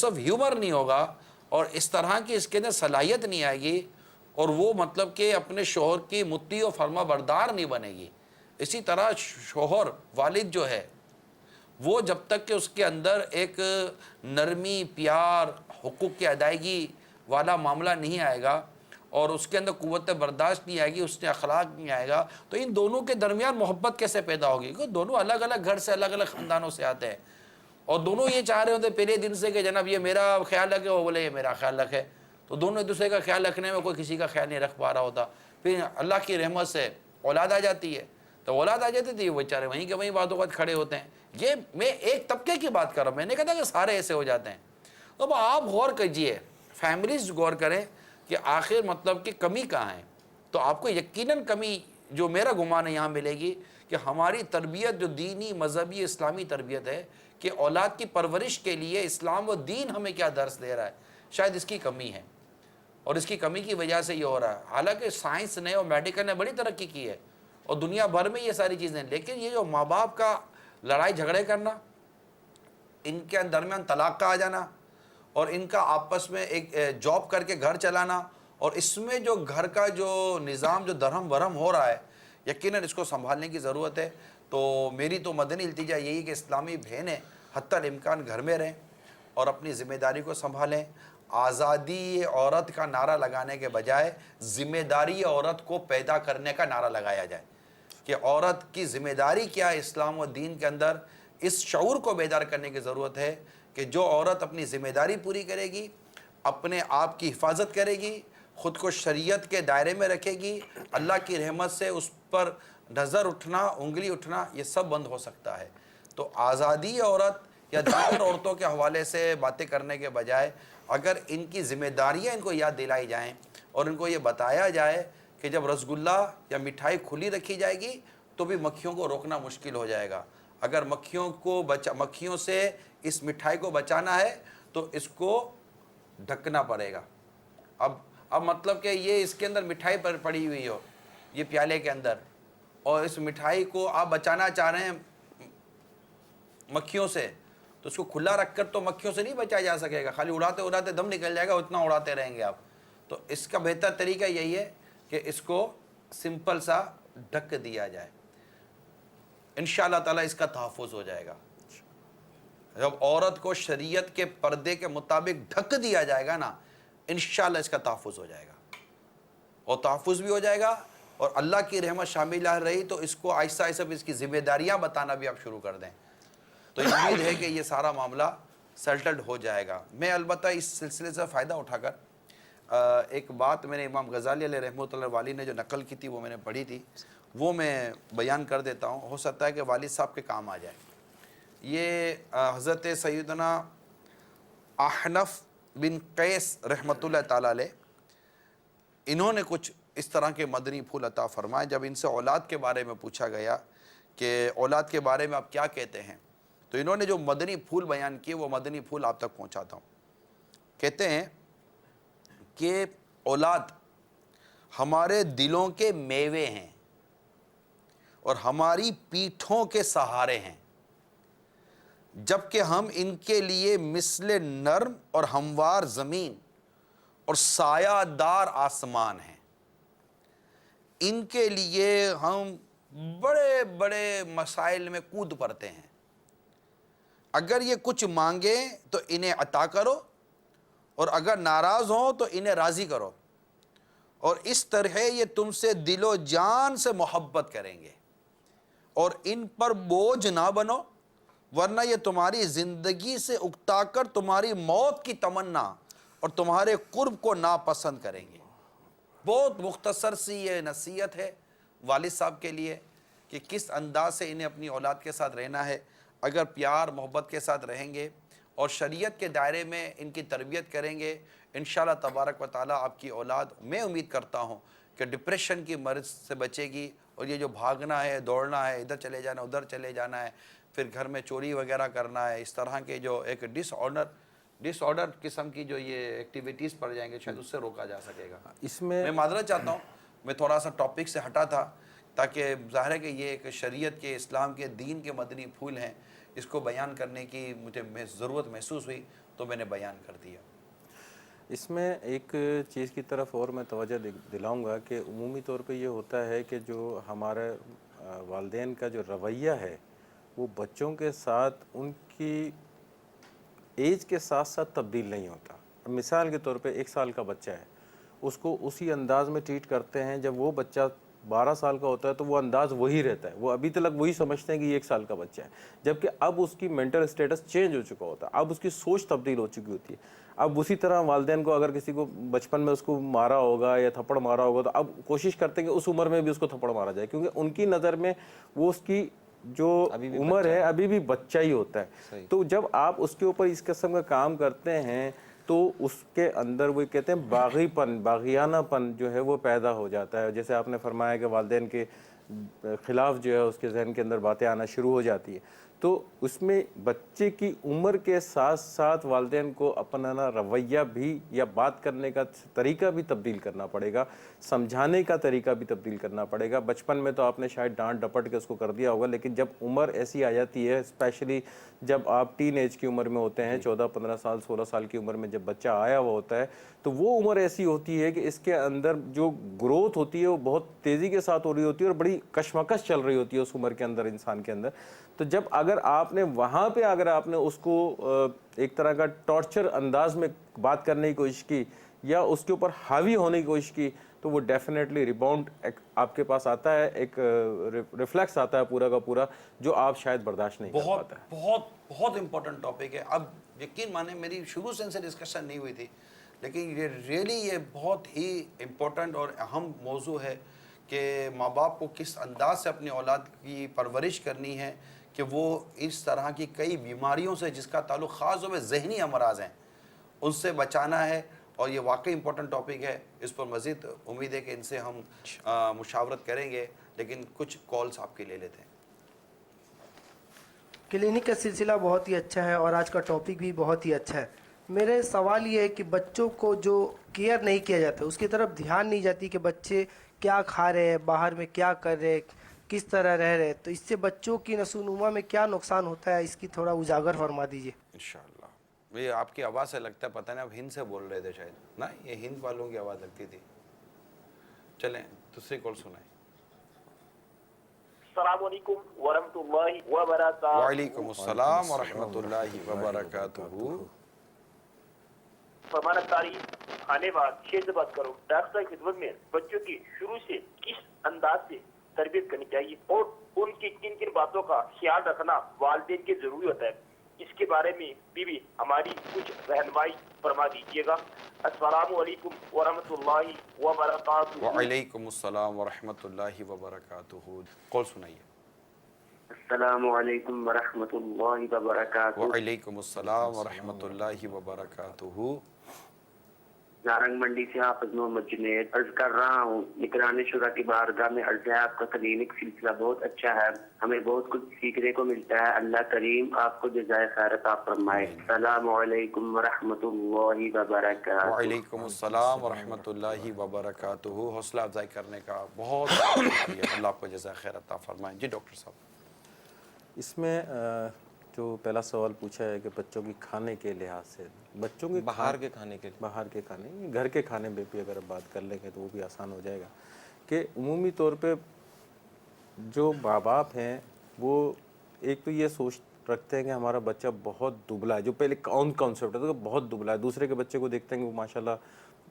آف ہیومر نہیں ہوگا, اور اس طرح کی اس کے اندر صلاحیت نہیں آئے گی, اور وہ مطلب کہ اپنے شوہر کی مطیع و فرما بردار نہیں بنے گی. اسی طرح شوہر, والد جو ہے, وہ جب تک کہ اس کے اندر ایک نرمی, پیار, حقوق کی ادائیگی والا معاملہ نہیں آئے گا, اور اس کے اندر قوت برداشت نہیں آئے گی, اس نے اخلاق نہیں آئے گا, تو ان دونوں کے درمیان محبت کیسے پیدا ہوگی؟ کیونکہ دونوں الگ الگ گھر سے, الگ الگ خاندانوں سے آتے ہیں, اور دونوں یہ چاہ رہے ہوتے پہلے دن سے کہ جناب یہ میرا خیال رکھے, وہ بولے یہ میرا خیال رکھے. تو دونوں ایک دوسرے کا خیال رکھنے میں کوئی کسی کا خیال نہیں رکھ پا رہا ہوتا. پھر اللہ کی رحمت سے اولاد آ جاتی ہے, تو اولاد آ جاتی تھی, وہ بیچارے وہیں کے وہیں بعض اوقات کھڑے ہوتے ہیں. یہ میں ایک طبقے کی بات کر رہا ہوں, میں نے کہا تھا کہ سارے ایسے ہو جاتے ہیں. تو آپ غور کیجئے, فیملیز غور کریں کہ آخر مطلب کہ کمی کہاں ہے. تو آپ کو یقیناً کمی, جو میرا گمان ہے, یہاں ملے گی کہ ہماری تربیت جو دینی, مذہبی, اسلامی تربیت ہے, کہ اولاد کی پرورش کے لیے اسلام و دین ہمیں کیا درس دے رہا ہے, شاید اس کی کمی ہے, اور اس کی کمی کی وجہ سے یہ ہو رہا ہے. حالانکہ سائنس نے اور میڈیکل نے بڑی ترقی کی ہے, اور دنیا بھر میں یہ ساری چیزیں, لیکن یہ جو ماں باپ کا لڑائی جھگڑے کرنا, ان کے درمیان طلاق کا آ جانا, اور ان کا آپس میں ایک جاب کر کے گھر چلانا, اور اس میں جو گھر کا جو نظام جو درہم برہم ہو رہا ہے, یقیناً اس کو سنبھالنے کی ضرورت ہے. تو میری تو مدنی التجا یہی کہ اسلامی بہنیں حتی الامکان گھر میں رہیں اور اپنی ذمہ داری کو سنبھالیں. آزادی عورت کا نعرہ لگانے کے بجائے ذمہ داری عورت کو پیدا کرنے کا نعرہ لگایا جائے کہ عورت کی ذمہ داری کیا ہے اسلام و دین کے اندر. اس شعور کو بیدار کرنے کی ضرورت ہے کہ جو عورت اپنی ذمہ داری پوری کرے گی, اپنے آپ کی حفاظت کرے گی, خود کو شریعت کے دائرے میں رکھے گی, اللہ کی رحمت سے اس پر نظر اٹھنا, انگلی اٹھنا, یہ سب بند ہو سکتا ہے. تو آزادی عورت یا دیگر عورتوں کے حوالے سے باتیں کرنے کے بجائے اگر ان کی ذمہ داریاں ان کو یاد دلائی جائیں اور ان کو یہ بتایا جائے کہ جب رسگلہ یا مٹھائی کھلی رکھی جائے گی تو بھی مکھیوں کو روکنا مشکل ہو جائے گا. اگر مکھیوں سے اس مٹھائی کو بچانا ہے تو اس کو ڈھکنا پڑے گا. اب مطلب کہ یہ اس کے اندر مٹھائی پر پڑی ہوئی ہو یہ پیالے کے اندر, اور اس مٹھائی کو آپ بچانا چاہ رہے ہیں مکھیوں سے, تو اس کو کھلا رکھ کر تو مکھیوں سے نہیں بچایا جا سکے گا, خالی اڑاتے اڑاتے دم نکل جائے گا, اتنا اڑاتے رہیں گے آپ. تو اس کا بہتر طریقہ یہی ہے کہ اس کو سمپل سا ڈھک دیا جائے. انشاءاللہ تعالیٰ اس کا تحفظ ہو جائے گا. جب عورت کو شریعت کے پردے کے مطابق ڈھک دیا جائے گا نا, انشاءاللہ اس کا تحفظ ہو جائے گا, اور تحفظ بھی ہو جائے گا, اور اللہ کی رحمت شامل رہی تو اس کو آہستہ آہستہ اس کی ذمہ داریاں بتانا بھی آپ شروع کر دیں. تو امید ہے کہ یہ سارا معاملہ سیٹلڈ ہو جائے گا. میں البتہ اس سلسلے سے فائدہ اٹھا کر ایک بات میں نے امام غزالی علیہ رحمۃ اللہ والی نے جو نقل کی تھی وہ میں نے پڑھی تھی, وہ میں بیان کر دیتا ہوں, ہو سکتا ہے کہ والد صاحب کے کام آ جائے. یہ حضرت سیدنا احنف بن قیس رحمۃ اللہ تعالیٰ علیہ, انہوں نے کچھ اس طرح کے مدنی پھول عطا فرمائے. جب ان سے اولاد کے بارے میں پوچھا گیا کہ اولاد کے بارے میں آپ کیا کہتے ہیں, تو انہوں نے جو مدنی پھول بیان کیے وہ مدنی پھول آپ تک پہنچاتا ہوں. کہتے ہیں کہ اولاد ہمارے دلوں کے میوے ہیں اور ہماری پیٹھوں کے سہارے ہیں, جبکہ ہم ان کے لیے مثل نرم اور ہموار زمین اور سایہ دار آسمان ہیں. ان کے لیے ہم بڑے بڑے مسائل میں کود پڑتے ہیں. اگر یہ کچھ مانگیں تو انہیں عطا کرو, اور اگر ناراض ہوں تو انہیں راضی کرو, اور اس طرح یہ تم سے دل و جان سے محبت کریں گے, اور ان پر بوجھ نہ بنو, ورنہ یہ تمہاری زندگی سے اکتا کر تمہاری موت کی تمنا اور تمہارے قرب کو ناپسند کریں گے. بہت مختصر سی یہ نصیحت ہے والد صاحب کے لیے کہ کس انداز سے انہیں اپنی اولاد کے ساتھ رہنا ہے. اگر پیار محبت کے ساتھ رہیں گے اور شریعت کے دائرے میں ان کی تربیت کریں گے, انشاءاللہ تبارک و تعالیٰ آپ کی اولاد, میں امید کرتا ہوں کہ ڈپریشن کی مرض سے بچے گی, اور یہ جو بھاگنا ہے, دوڑنا ہے, ادھر چلے جانا ادھر چلے جانا ہے, پھر گھر میں چوری وغیرہ کرنا ہے, اس طرح کے جو ایک ڈس آرڈر قسم کی جو یہ ایکٹیویٹیز پڑ جائیں گے, شاید اس سے روکا جا سکے گا. اس میں معذرت چاہتا ہوں, میں تھوڑا سا ٹاپک سے ہٹا تھا, تاکہ ظاہر ہے کہ یہ ایک شریعت کے, اسلام کے دین کے مدنی پھول ہیں, اس کو بیان کرنے کی مجھے ضرورت محسوس ہوئی تو میں نے بیان کر دیا. اس میں ایک چیز کی طرف اور میں توجہ دلاؤں گا کہ عمومی طور پہ یہ ہوتا ہے کہ جو ہمارے والدین کا جو رویہ ہے وہ بچوں کے ساتھ ان کی ایج کے ساتھ ساتھ تبدیل نہیں ہوتا. مثال کے طور پہ 1 سال کا بچہ ہے, اس کو اسی انداز میں ٹریٹ کرتے ہیں. جب وہ بچہ 12 سال کا ہوتا ہے تو وہ انداز وہی رہتا ہے, وہ ابھی تک وہی سمجھتے ہیں کہ یہ 1 سال کا بچہ ہے, جبکہ اب اس کی مینٹل اسٹیٹس چینج ہو چکا ہوتا ہے, اب اس کی سوچ تبدیل ہو چکی ہوتی ہے. اب اسی طرح والدین کو اگر کسی کو بچپن میں اس کو مارا ہوگا یا تھپڑ مارا ہوگا تو اب کوشش کرتے ہیں کہ اس عمر میں بھی اس کو تھپڑ مارا جائے, کیونکہ ان کی نظر میں وہ اس کی جو عمر ہے ابھی بھی بچہ ہی ہوتا ہے. تو جب آپ اس کے اوپر اس قسم کا کام کرتے ہیں تو اس کے اندر وہ کہتے ہیں باغی پن, باغیانہ پن جو ہے وہ پیدا ہو جاتا ہے. جیسے آپ نے فرمایا کہ والدین کے خلاف جو ہے اس کے ذہن کے اندر باتیں آنا شروع ہو جاتی ہیں. تو اس میں بچے کی عمر کے ساتھ ساتھ والدین کو اپنا رویہ بھی یا بات کرنے کا طریقہ بھی تبدیل کرنا پڑے گا, سمجھانے کا طریقہ بھی تبدیل کرنا پڑے گا. بچپن میں تو آپ نے شاید ڈانٹ ڈپٹ کے اس کو کر دیا ہوگا, لیکن جب عمر ایسی آ جاتی ہے, اسپیشلی جب آپ ٹین ایج کی عمر میں ہوتے ہیں, 14-15 سال 16 سال کی عمر میں جب بچہ آیا ہوا ہوتا ہے, تو وہ عمر ایسی ہوتی ہے کہ اس کے اندر جو گروتھ ہوتی ہے وہ بہت تیزی کے ساتھ ہو رہی ہوتی ہے اور بڑی کشمکش چل رہی ہوتی ہے اس عمر کے اندر انسان کے اندر. تو جب اگر آپ نے وہاں پہ اگر آپ نے اس کو ایک طرح کا ٹارچر انداز میں بات کرنے کی کوشش کی یا اس کے اوپر حاوی ہونے کی کوشش کی تو وہ ڈیفینیٹلی ریباؤنڈ آپ کے پاس آتا ہے, ایک ریفلیکس آتا ہے پورا کا پورا, جو آپ شاید برداشت نہیں کر بہت پاتا ہے. بہت بہت امپورٹنٹ ٹاپک ہے. اب یقین مانیں میری شروع سے ان سے ڈسکشن نہیں ہوئی تھی, لیکن یہ ریئلی یہ بہت ہی امپورٹنٹ اور اہم موضوع ہے کہ ماں باپ کو کس انداز سے اپنی اولاد کی پرورش کرنی ہے کہ وہ اس طرح کی کئی بیماریوں سے جس کا تعلق خاص طور پہ ذہنی امراض ہیں ان سے بچانا ہے. اور یہ واقعی امپورٹنٹ ٹاپک ہے, اس پر مزید امید ہے کہ ان سے ہم مشاورت کریں گے, لیکن کچھ کالز آپ کے لے لیتے ہیں. کلینک کا سلسلہ بہت ہی اچھا ہے اور آج کا ٹاپک بھی بہت ہی اچھا ہے. میرے سوال یہ ہے کہ بچوں کو جو کیئر نہیں کیا جاتا, اس کی طرف دھیان نہیں جاتی کہ بچے کیا کھا رہے ہیں, باہر میں کیا کر رہے ہیں, کس طرح رہ رہے ہیں, تو اس سے بچوں کی نسو نما میں کیا نقصان ہوتا ہے, اس کی تھوڑا اجاگر فرما دیجیے. انشاءاللہ. یہ آپ کی آواز سے لگتا ہے پتہ نہیں آپ ہند سے بول رہے تھے شاید, نا یہ ہند والوں کی آواز لگتی تھی. چلیں دوسری کال سنائیں. السلام علیکم ورحمۃ اللہ وبرکاتہ. وعلیکم السلام ورحمۃ اللہ وبرکاتہ. ہمارا تاریخ کھانے بعد شیر سے بات کرو. ڈاکٹر کی خدمت میں بچوں کی شروع سے کس انداز سے تربیت کرنی چاہیے اور ان کی کن کن باتوں کا خیال رکھنا والدین کی ضروری ہوتا ہے, اس کے بارے میں بھی ہماری کچھ رہنمائی فرما دیجیے گا. السلام علیکم ورحمۃ اللہ وبرکاتہ. وعلیکم السلام ورحمۃ اللہ وبرکاتہ. کال سنائیے. السلام علیکم ورحمۃ اللہ وبرکاتہ. وعلیکم السلام ورحمۃ اللہ وبرکاتہ. نارنگ منڈی سے حافظ محمد جنید عرض کر رہا ہوں. نگران شورا کی بارگاہ میں عرض ہے, آپ کا کلینک سلسلہ بہت اچھا ہے, ہمیں بہت کچھ سیکھنے کو ملتا ہے. اللہ کریم آپ کو جزائے خیر عطا فرمائے. السلام علیکم ورحمۃ اللہ وبرکاتہ. وعلیکم السلام ورحمۃ اللہ وبرکاتہ. حوصلہ افزائی کرنے کا بہت شکریہ. اللہ آپ کو جزائے خیر عطا فرمائے. جی ڈاکٹر صاحب. اس میں جو پہلا سوال پوچھا ہے کہ بچوں کی کھانے کے لحاظ سے, بچوں کے باہر کے کھانے کے لیے, باہر کے کھانے, گھر کے کھانے میں بھی اگر بات کر لیں گے تو وہ بھی آسان ہو جائے گا کہ عمومی طور پہ جو ماں باپ ہیں وہ ایک تو یہ سوچ رکھتے ہیں کہ ہمارا بچہ بہت دبلا ہے, جو پہلے کانسیپٹ ہے کہ بہت دبلا ہے. دوسرے کے بچے کو دیکھتے ہیں کہ وہ ماشاءاللہ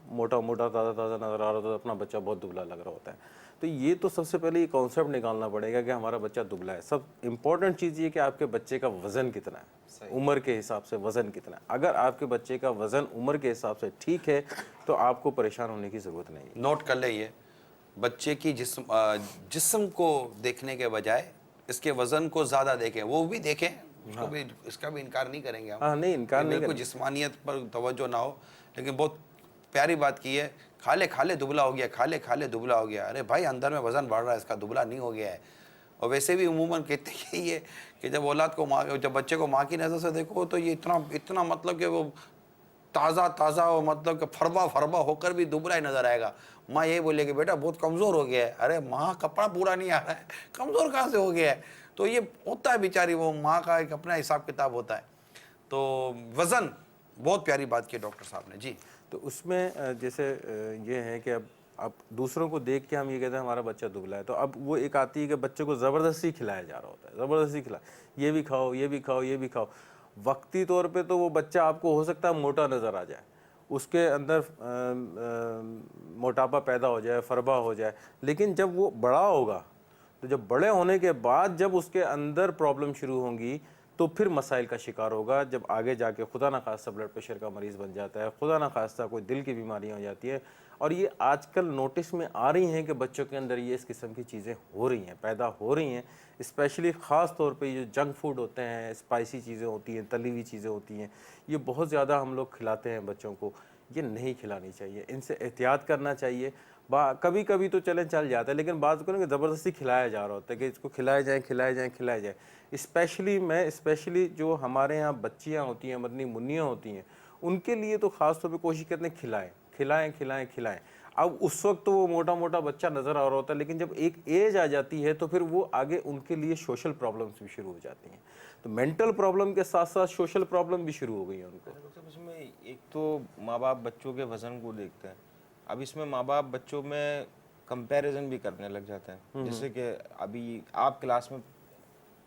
موٹا موٹا تازہ تازہ نظر آ رہا ہوتا ہے, اپنا بچہ بہت دبلا لگ رہا ہوتا ہے. تو یہ تو سب سے پہلے یہ کانسیپٹ نکالنا پڑے گا کہ ہمارا بچہ دبلا ہے. سب امپورٹنٹ چیز یہ کہ آپ کے بچے کا وزن کتنا ہے, عمر کے حساب سے وزن کتنا ہے. اگر آپ کے بچے کا وزن عمر کے حساب سے ٹھیک ہے تو آپ کو پریشان ہونے کی ضرورت نہیں ہے. نوٹ کر لیں, یہ بچے کی جسم کو دیکھنے کے بجائے اس کے وزن کو زیادہ دیکھیں. وہ بھی دیکھیں, اس کا بھی انکار نہیں کریں گے ہم. ہاں نہیں, انکار نہیں بالکل جسمانیت پر توجہ نہ ہو, لیکن بہت پیاری بات کی ہے. کھا لے دبلا ہو گیا, کھا لے دبلا ہو گیا. ارے بھائی اندر میں وزن بڑھ رہا ہے, اس کا دبلا نہیں ہو گیا ہے. اور ویسے بھی عموماً کہتے ہیں یہ کہ جب اولاد کو جب بچے کو ماں کی نظر سے دیکھو تو یہ اتنا مطلب کہ وہ تازہ ہو, مطلب کہ فربا ہو کر بھی دبلا ہی نظر آئے گا. ماں یہی بولے کہ بیٹا بہت کمزور ہو گیا ہے. ارے ماں کپڑا پورا نہیں آ رہا ہے, کمزور کہاں سے ہو گیا ہے. تو یہ ہوتا ہے بیچاری, وہ ماں کا ایک اپنا حساب کتاب ہوتا ہے. تو وزن بہت پیاری بات کی ڈاکٹر صاحب نے. جی تو اس میں جیسے یہ ہے کہ اب دوسروں کو دیکھ کے ہم یہ کہتے ہیں ہمارا بچہ دبلا ہے, تو اب وہ ایک آتی ہے کہ بچے کو زبردستی کھلایا جا رہا ہوتا ہے, زبردستی یہ بھی کھاؤ, یہ بھی کھاؤ, یہ بھی کھاؤ. وقتی طور پہ تو وہ بچہ آپ کو ہو سکتا ہے موٹا نظر آ جائے, اس کے اندر موٹاپا پیدا ہو جائے, فربا ہو جائے, لیکن جب وہ بڑا ہوگا تو جب بڑے ہونے کے بعد جب اس کے اندر پرابلم شروع ہوں گی تو پھر مسائل کا شکار ہوگا. جب آگے جا کے خدا نخواستہ بلڈ پریشر کا مریض بن جاتا ہے, خدا نخواستہ کوئی دل کی بیماریاں ہو جاتی ہے. اور یہ آج کل نوٹس میں آ رہی ہیں کہ بچوں کے اندر یہ اس قسم کی چیزیں ہو رہی ہیں, پیدا ہو رہی ہیں. اسپیشلی خاص طور پہ یہ جو جنک فوڈ ہوتے ہیں, اسپائسی چیزیں ہوتی ہیں, تلی ہوئی چیزیں ہوتی ہیں, یہ بہت زیادہ ہم لوگ کھلاتے ہیں بچوں کو. یہ نہیں کھلانی چاہیے, ان سے احتیاط کرنا چاہیے. کبھی کبھی تو چل جاتا ہے, لیکن بعض کو زبردستی کھلایا جا رہا ہوتا ہے کہ اس کو کھلائے جائیں. اسپیشلی جو ہمارے ہاں بچیاں ہوتی ہیں, مدنی منیاں ہوتی ہیں, ان کے لیے تو خاص طور پہ کوشش کرتے ہیں کھلائیں. اب اس وقت تو وہ موٹا بچہ نظر آ رہا ہوتا ہے, لیکن جب ایک ایج آ جاتی ہے تو پھر وہ آگے ان کے لیے سوشل پرابلمس بھی شروع ہو جاتی ہیں. تو مینٹل پرابلم کے ساتھ ساتھ سوشل پرابلم بھی شروع ہو گئی ہیں ان کو. اس میں ایک تو ماں باپ بچوں کے وزن کو دیکھتے ہیں, اب اس میں ماں باپ بچوں میں کمپیریزن بھی کرنے لگ جاتے ہیں. جیسے کہ ابھی آپ کلاس میں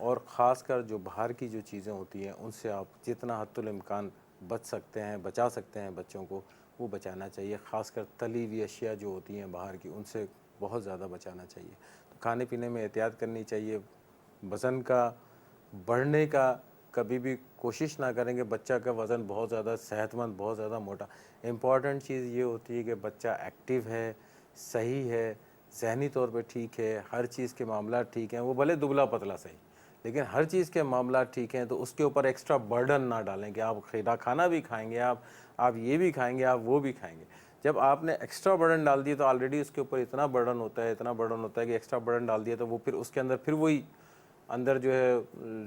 اور خاص کر جو باہر کی جو چیزیں ہوتی ہیں ان سے آپ جتنا حد الامکان بچ سکتے ہیں، بچا سکتے ہیں بچوں کو، وہ بچانا چاہیے. خاص کر تلی ہوئی اشیاء جو ہوتی ہیں باہر کی، ان سے بہت زیادہ بچانا چاہیے. تو کھانے پینے میں احتیاط کرنی چاہیے. وزن کا بڑھنے کا کبھی بھی کوشش نہ کریں کہ بچہ کا وزن بہت زیادہ صحت مند، بہت زیادہ موٹا. امپورٹنٹ چیز یہ ہوتی ہے کہ بچہ ایکٹیو ہے، صحیح ہے، ذہنی طور پہ ٹھیک ہے، ہر چیز کے معاملات ٹھیک ہیں. وہ بھلے دبلا پتلا صحیح، لیکن ہر چیز کے معاملات ٹھیک ہیں. تو اس کے اوپر ایکسٹرا برڈن نہ ڈالیں کہ آپ کھانا بھی کھائیں گے، آپ یہ بھی کھائیں گے، آپ وہ بھی کھائیں گے. جب آپ نے ایکسٹرا برڈن ڈال دیے تو آلریڈی اس کے اوپر اتنا برڈن ہوتا ہے کہ ایکسٹرا برڈن ڈال دیا تو وہ پھر اس کے اندر پھر وہی اندر جو ہے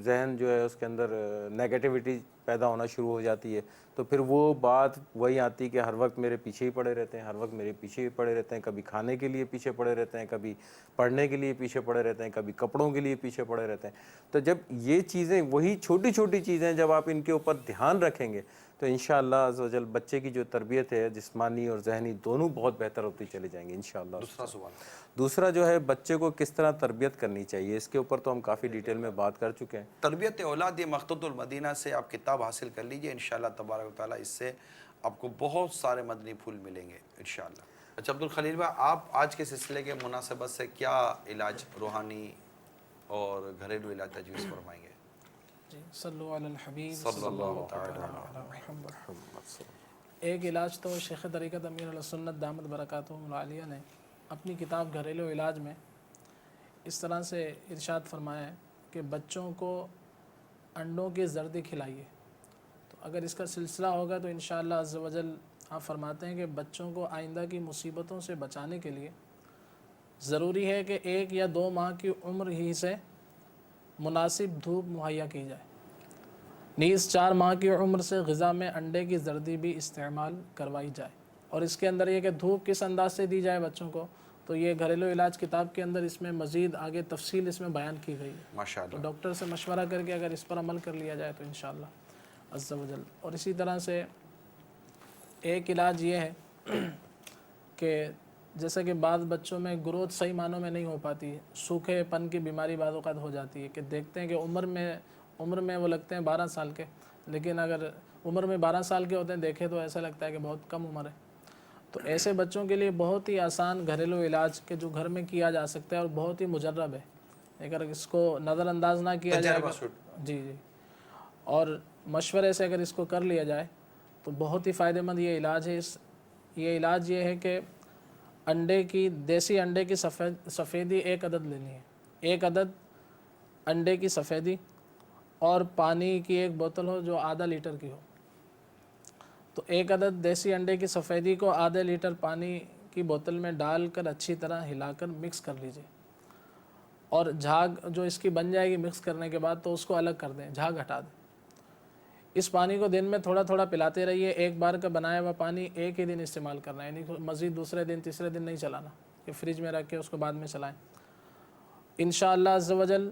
ذہن جو ہے اس کے اندر نیگیٹیوٹی پیدا ہونا شروع ہو جاتی ہے. تو پھر وہ بات وہی آتی کہ ہر وقت میرے پیچھے ہی پڑے رہتے ہیں، ہر وقت میرے پیچھے ہی پڑے رہتے ہیں. کبھی کھانے کے لیے پیچھے پڑے رہتے ہیں، کبھی پڑھنے کے لیے پیچھے پڑے رہتے ہیں، کبھی کپڑوں کے لیے پیچھے پڑے رہتے ہیں. تو جب یہ چیزیں، وہی چھوٹی چھوٹی چیزیں جب آپ ان کے اوپر دھیان رکھیں گے تو انشاءاللہ عز و جل بچے کی جو تربیت ہے جسمانی اور ذہنی دونوں بہت بہتر ہوتی چلے جائیں گے انشاءاللہ. دوسرا سوال. دوسرا جو ہے بچے کو کس طرح تربیت کرنی چاہیے، اس کے اوپر تو ہم کافی ڈیٹیل میں بات کر چکے ہیں. تربیت اولاد یہ مخطوط المدینہ سے آپ کتاب حاصل کر لیجئے انشاءاللہ تبارک و تعالیٰ. اس سے آپ کو بہت سارے مدنی پھول ملیں گے انشاءاللہ. اچھا عبدالخلیل بھائی، آپ آج کے سلسلے کے مناسبت سے کیا علاج روحانی اور گھریلو علاج تجویز فرمائیں گے؟ جی، صلو علی الحبیب صلی اللہ تعالی علی محمد. ایک علاج تو شیخ طریقت امیر علیہ سنت دامت برکاتہم العالیہ نے اپنی کتاب گھریلو علاج میں اس طرح سے ارشاد فرمایا ہے کہ بچوں کو انڈوں کی زردی کھلائیے. تو اگر اس کا سلسلہ ہوگا تو انشاءاللہ عز و جل آپ فرماتے ہیں کہ بچوں کو آئندہ کی مصیبتوں سے بچانے کے لیے ضروری ہے کہ 1 یا 2 ماہ کی عمر ہی سے مناسب دھوپ مہیا کی جائے. نیز 4 ماہ کی عمر سے غذا میں انڈے کی زردی بھی استعمال کروائی جائے. اور اس کے اندر یہ کہ دھوپ کس انداز سے دی جائے بچوں کو، تو یہ گھریلو علاج کتاب کے اندر اس میں مزید آگے تفصیل اس میں بیان کی گئی ہے. ماشاءاللہ. تو ڈاکٹر سے مشورہ کر کے اگر اس پر عمل کر لیا جائے تو انشاءاللہ عز و جل. اور اسی طرح سے ایک علاج یہ ہے کہ جیسا کہ بعض بچوں میں گروتھ صحیح معنوں میں نہیں ہو پاتی، سوکھے پن کی بیماری بعض اوقات ہو جاتی ہے کہ دیکھتے ہیں کہ عمر میں وہ لگتے ہیں 12 سال کے، لیکن اگر عمر میں 12 سال کے ہوتے ہیں دیکھیں تو ایسا لگتا ہے کہ بہت کم عمر ہے. تو ایسے بچوں کے لیے بہت ہی آسان گھریلو علاج کے جو گھر میں کیا جا سکتا ہے اور بہت ہی مجرب ہے، اگر اس کو نظر انداز نہ کیا جائے گا جی اور مشورے سے اگر اس کو کر لیا جائے تو بہت ہی فائدہ مند یہ علاج ہے. یہ علاج یہ ہے کہ دیسی انڈے کی سفیدی 1 عدد لینی ہے. 1 عدد انڈے کی سفیدی اور پانی کی 1 بوتل ہو جو ½ لیٹر کی ہو. تو 1 عدد دیسی انڈے کی سفیدی کو ½ لیٹر پانی کی بوتل میں ڈال کر اچھی طرح ہلا کر مکس کر لیجئے. اور جھاگ جو اس کی بن جائے گی مکس کرنے کے بعد تو اس کو الگ کر دیں، جھاگ ہٹا دیں. اس پانی کو دن میں تھوڑا تھوڑا پلاتے رہیے. 1 بار کا بنایا ہوا پانی ایک ہی دن استعمال کرنا ہے، یعنی مزید دوسرے دن تیسرے دن نہیں چلانا کہ فریج میں رکھ کے اس کو بعد میں چلائیں. انشاءاللہ عز و جل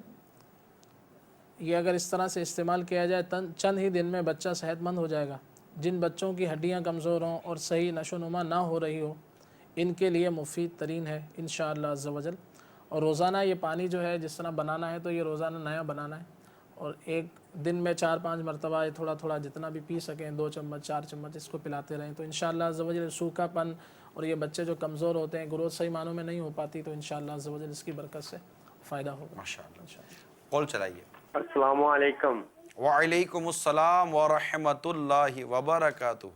یہ اگر اس طرح سے استعمال کیا جائے چند ہی دن میں بچہ صحت مند ہو جائے گا. جن بچوں کی ہڈیاں کمزور ہوں اور صحیح نشو و نما نہ ہو رہی ہو ان کے لیے مفید ترین ہے انشاءاللہ عز و جل. اور روزانہ یہ پانی جو ہے جس طرح بنانا ہے تو یہ روزانہ نیا بنانا ہے اور ایک دن میں 4-5 مرتبہ تھوڑا تھوڑا جتنا بھی پی سکیں 2 چمچ 4 چمچ اس کو پلاتے رہیں تو انشاءاللہ عز و جل سوکھا پن اور یہ بچے جو کمزور ہوتے ہیں گروتھ صحیح معنوں میں نہیں ہو پاتی تو انشاءاللہ عز و جل اس کی برکت سے فائدہ ہوگا. ماشاءاللہ. کال چلائیے. السلام علیکم. وعلیکم السلام ورحمۃ اللہ وبرکاتہ.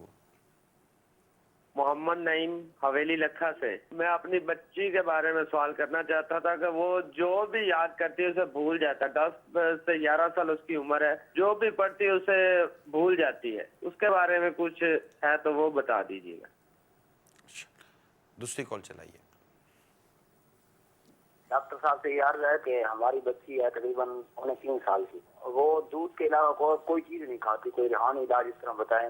محمد نعیم حویلی لکھا سے. میں اپنی بچی کے بارے میں سوال کرنا چاہتا تھا کہ وہ جو بھی یاد کرتی ہے اسے بھول جاتا ہے. 10 سے 11 سال اس کی عمر ہے. جو بھی پڑھتی ہے اسے بھول جاتی ہے. اس کے بارے میں کچھ ہے تو وہ بتا دیجیے گا. دوسری کال چلائیے. ڈاکٹر صاحب سے یہ عرض ہے کہ ہماری بچی ہے تقریباً 3 سال کی. وہ دودھ کے علاوہ کوئی چیز نہیں کھاتی. کوئی روحانی علاج اس طرح بتائیں.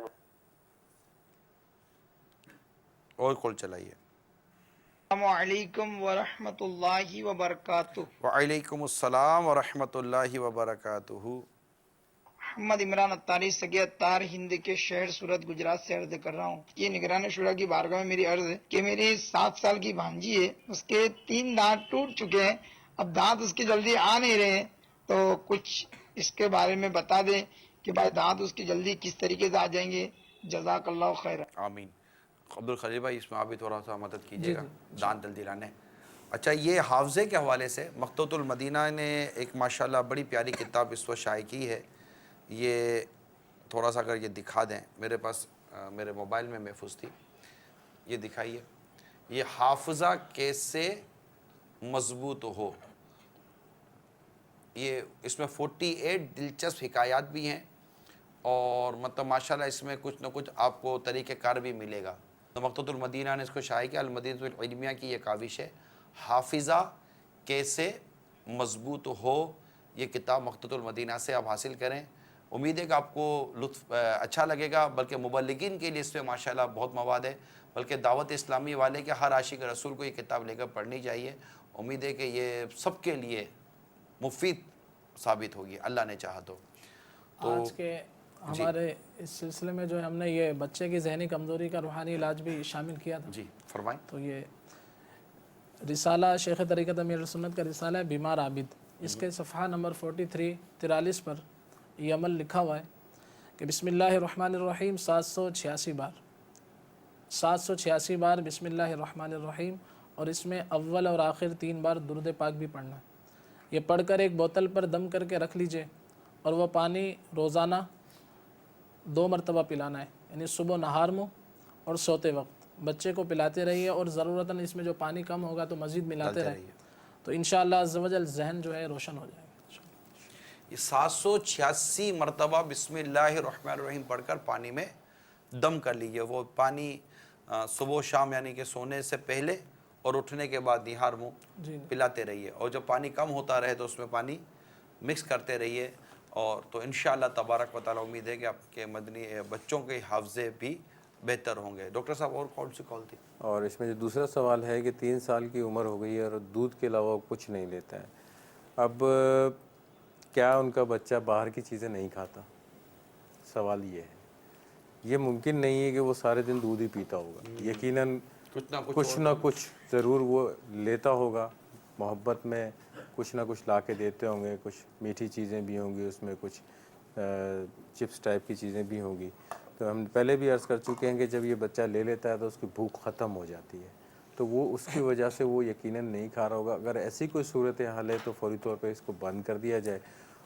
اور کال چلائیے. السلام علیکم ورحمۃ اللہ وبرکاتہ. وعلیکم السلام ورحمۃ اللہ وبرکاتہ. محمد عمران اتاری سگے اتار ہند کے شہر سورت گجرات سے عرض کر رہا ہوں. یہ نگران شورا کی بارگاہ میں میری عرض ہے کہ میری 7 سال کی بھانجی ہے. اس کے 3 دانت ٹوٹ چکے ہیں. اب دانت اس کے جلدی آ نہیں رہے ہیں تو کچھ اس کے بارے میں بتا دیں کہ بھائی دانت اس کی جلدی کس طریقے سے آ جائیں گے. جزاک اللہ خیر. آمین. عبدالخلیل بھائی اس میں آپ بھی تھوڑا سا مدد کیجیے گا دانت جلدی لانے. اچھا یہ حافظے کے حوالے سے مکتبۃ المدینہ نے ایک ماشاءاللہ بڑی پیاری کتاب اس وقت شائع کی ہے. یہ تھوڑا سا اگر یہ دکھا دیں, میرے پاس میرے موبائل میں محفوظ تھی, یہ دکھائیے. یہ حافظہ کیسے مضبوط ہو, یہ اس میں 48 دلچسپ حکایات بھی ہیں اور مطلب ماشاءاللہ اس میں کچھ نہ کچھ آپ کو طریقہ کار بھی ملے گا. تو مکتبۃ المدینہ نے اس کو شائع کیا. المدینہ العلمیہ کی یہ کاوش ہے, حافظہ کیسے مضبوط ہو. یہ کتاب مکتبۃ المدینہ سے آپ حاصل کریں. امید ہے کہ آپ کو لطف اچھا لگے گا, بلکہ مبلغین کے لیے اس میں ماشاءاللہ بہت مواد ہے, بلکہ دعوت اسلامی والے کے ہر عاشق رسول کو یہ کتاب لے کر پڑھنی چاہیے. امید ہے کہ یہ سب کے لیے مفید ثابت ہوگی, اللہ نے چاہا تو. آج کے ہمارے اس سلسلے میں جو ہے ہم نے یہ بچے کی ذہنی کمزوری کا روحانی علاج بھی شامل کیا تھا. جی فرمائیں. تو یہ رسالہ شیخ طریقت امیر سنت کا رسالہ ہے بیمار عابد, اس کے صفحہ نمبر 43 پر یہ عمل لکھا ہوا ہے کہ بسم اللہ الرحمن الرحیم 786 بار بسم اللہ الرحمن الرحیم, اور اس میں اول اور آخر 3 بار درود پاک بھی پڑھنا ہے. یہ پڑھ کر ایک بوتل پر دم کر کے رکھ لیجئے, اور وہ پانی روزانہ 2 مرتبہ پلانا ہے, یعنی صبح نہار منہ اور سوتے وقت بچے کو پلاتے رہیے, اور ضرورتاً اس میں جو پانی کم ہوگا تو مزید ملاتے رہیے, تو انشاءاللہ عز و جل ذہن جو ہے روشن ہو جائے گا. یہ 786 مرتبہ بسم اللہ الرحمن الرحیم پڑھ کر پانی میں دم کر لیجئے. وہ پانی صبح و شام یعنی کہ سونے سے پہلے اور اٹھنے کے بعد نہار منہ پلاتے رہیے, اور جب پانی کم ہوتا رہے تو اس میں پانی مکس کرتے رہیے, اور تو انشاءاللہ تبارک و تعالی امید ہے کہ آپ کے مدنی بچوں کے حافظے بھی بہتر ہوں گے. ڈاکٹر صاحب اور کون سی کال تھی؟ اور اس میں جو دوسرا سوال ہے کہ 3 سال کی عمر ہو گئی ہے اور دودھ کے علاوہ کچھ نہیں لیتا ہے, اب کیا ان کا بچہ باہر کی چیزیں نہیں کھاتا؟ سوال یہ ہے. یہ ممکن نہیں ہے کہ وہ سارے دن دودھ ہی پیتا ہوگا, یقیناً کچھ نہ کچھ ضرور وہ لیتا ہوگا, محبت میں کچھ نہ کچھ لا کے دیتے ہوں گے, کچھ میٹھی چیزیں بھی ہوں گی, اس میں کچھ چپس ٹائپ کی چیزیں بھی ہوں گی. تو ہم پہلے بھی عرض کر چکے ہیں کہ جب یہ بچہ لے لیتا ہے تو اس کی بھوک ختم ہو جاتی ہے, تو وہ اس کی وجہ سے وہ یقیناً نہیں کھا رہا ہوگا. اگر ایسی کوئی صورت حال ہے تو فوری طور پہ اس کو بند کر دیا جائے,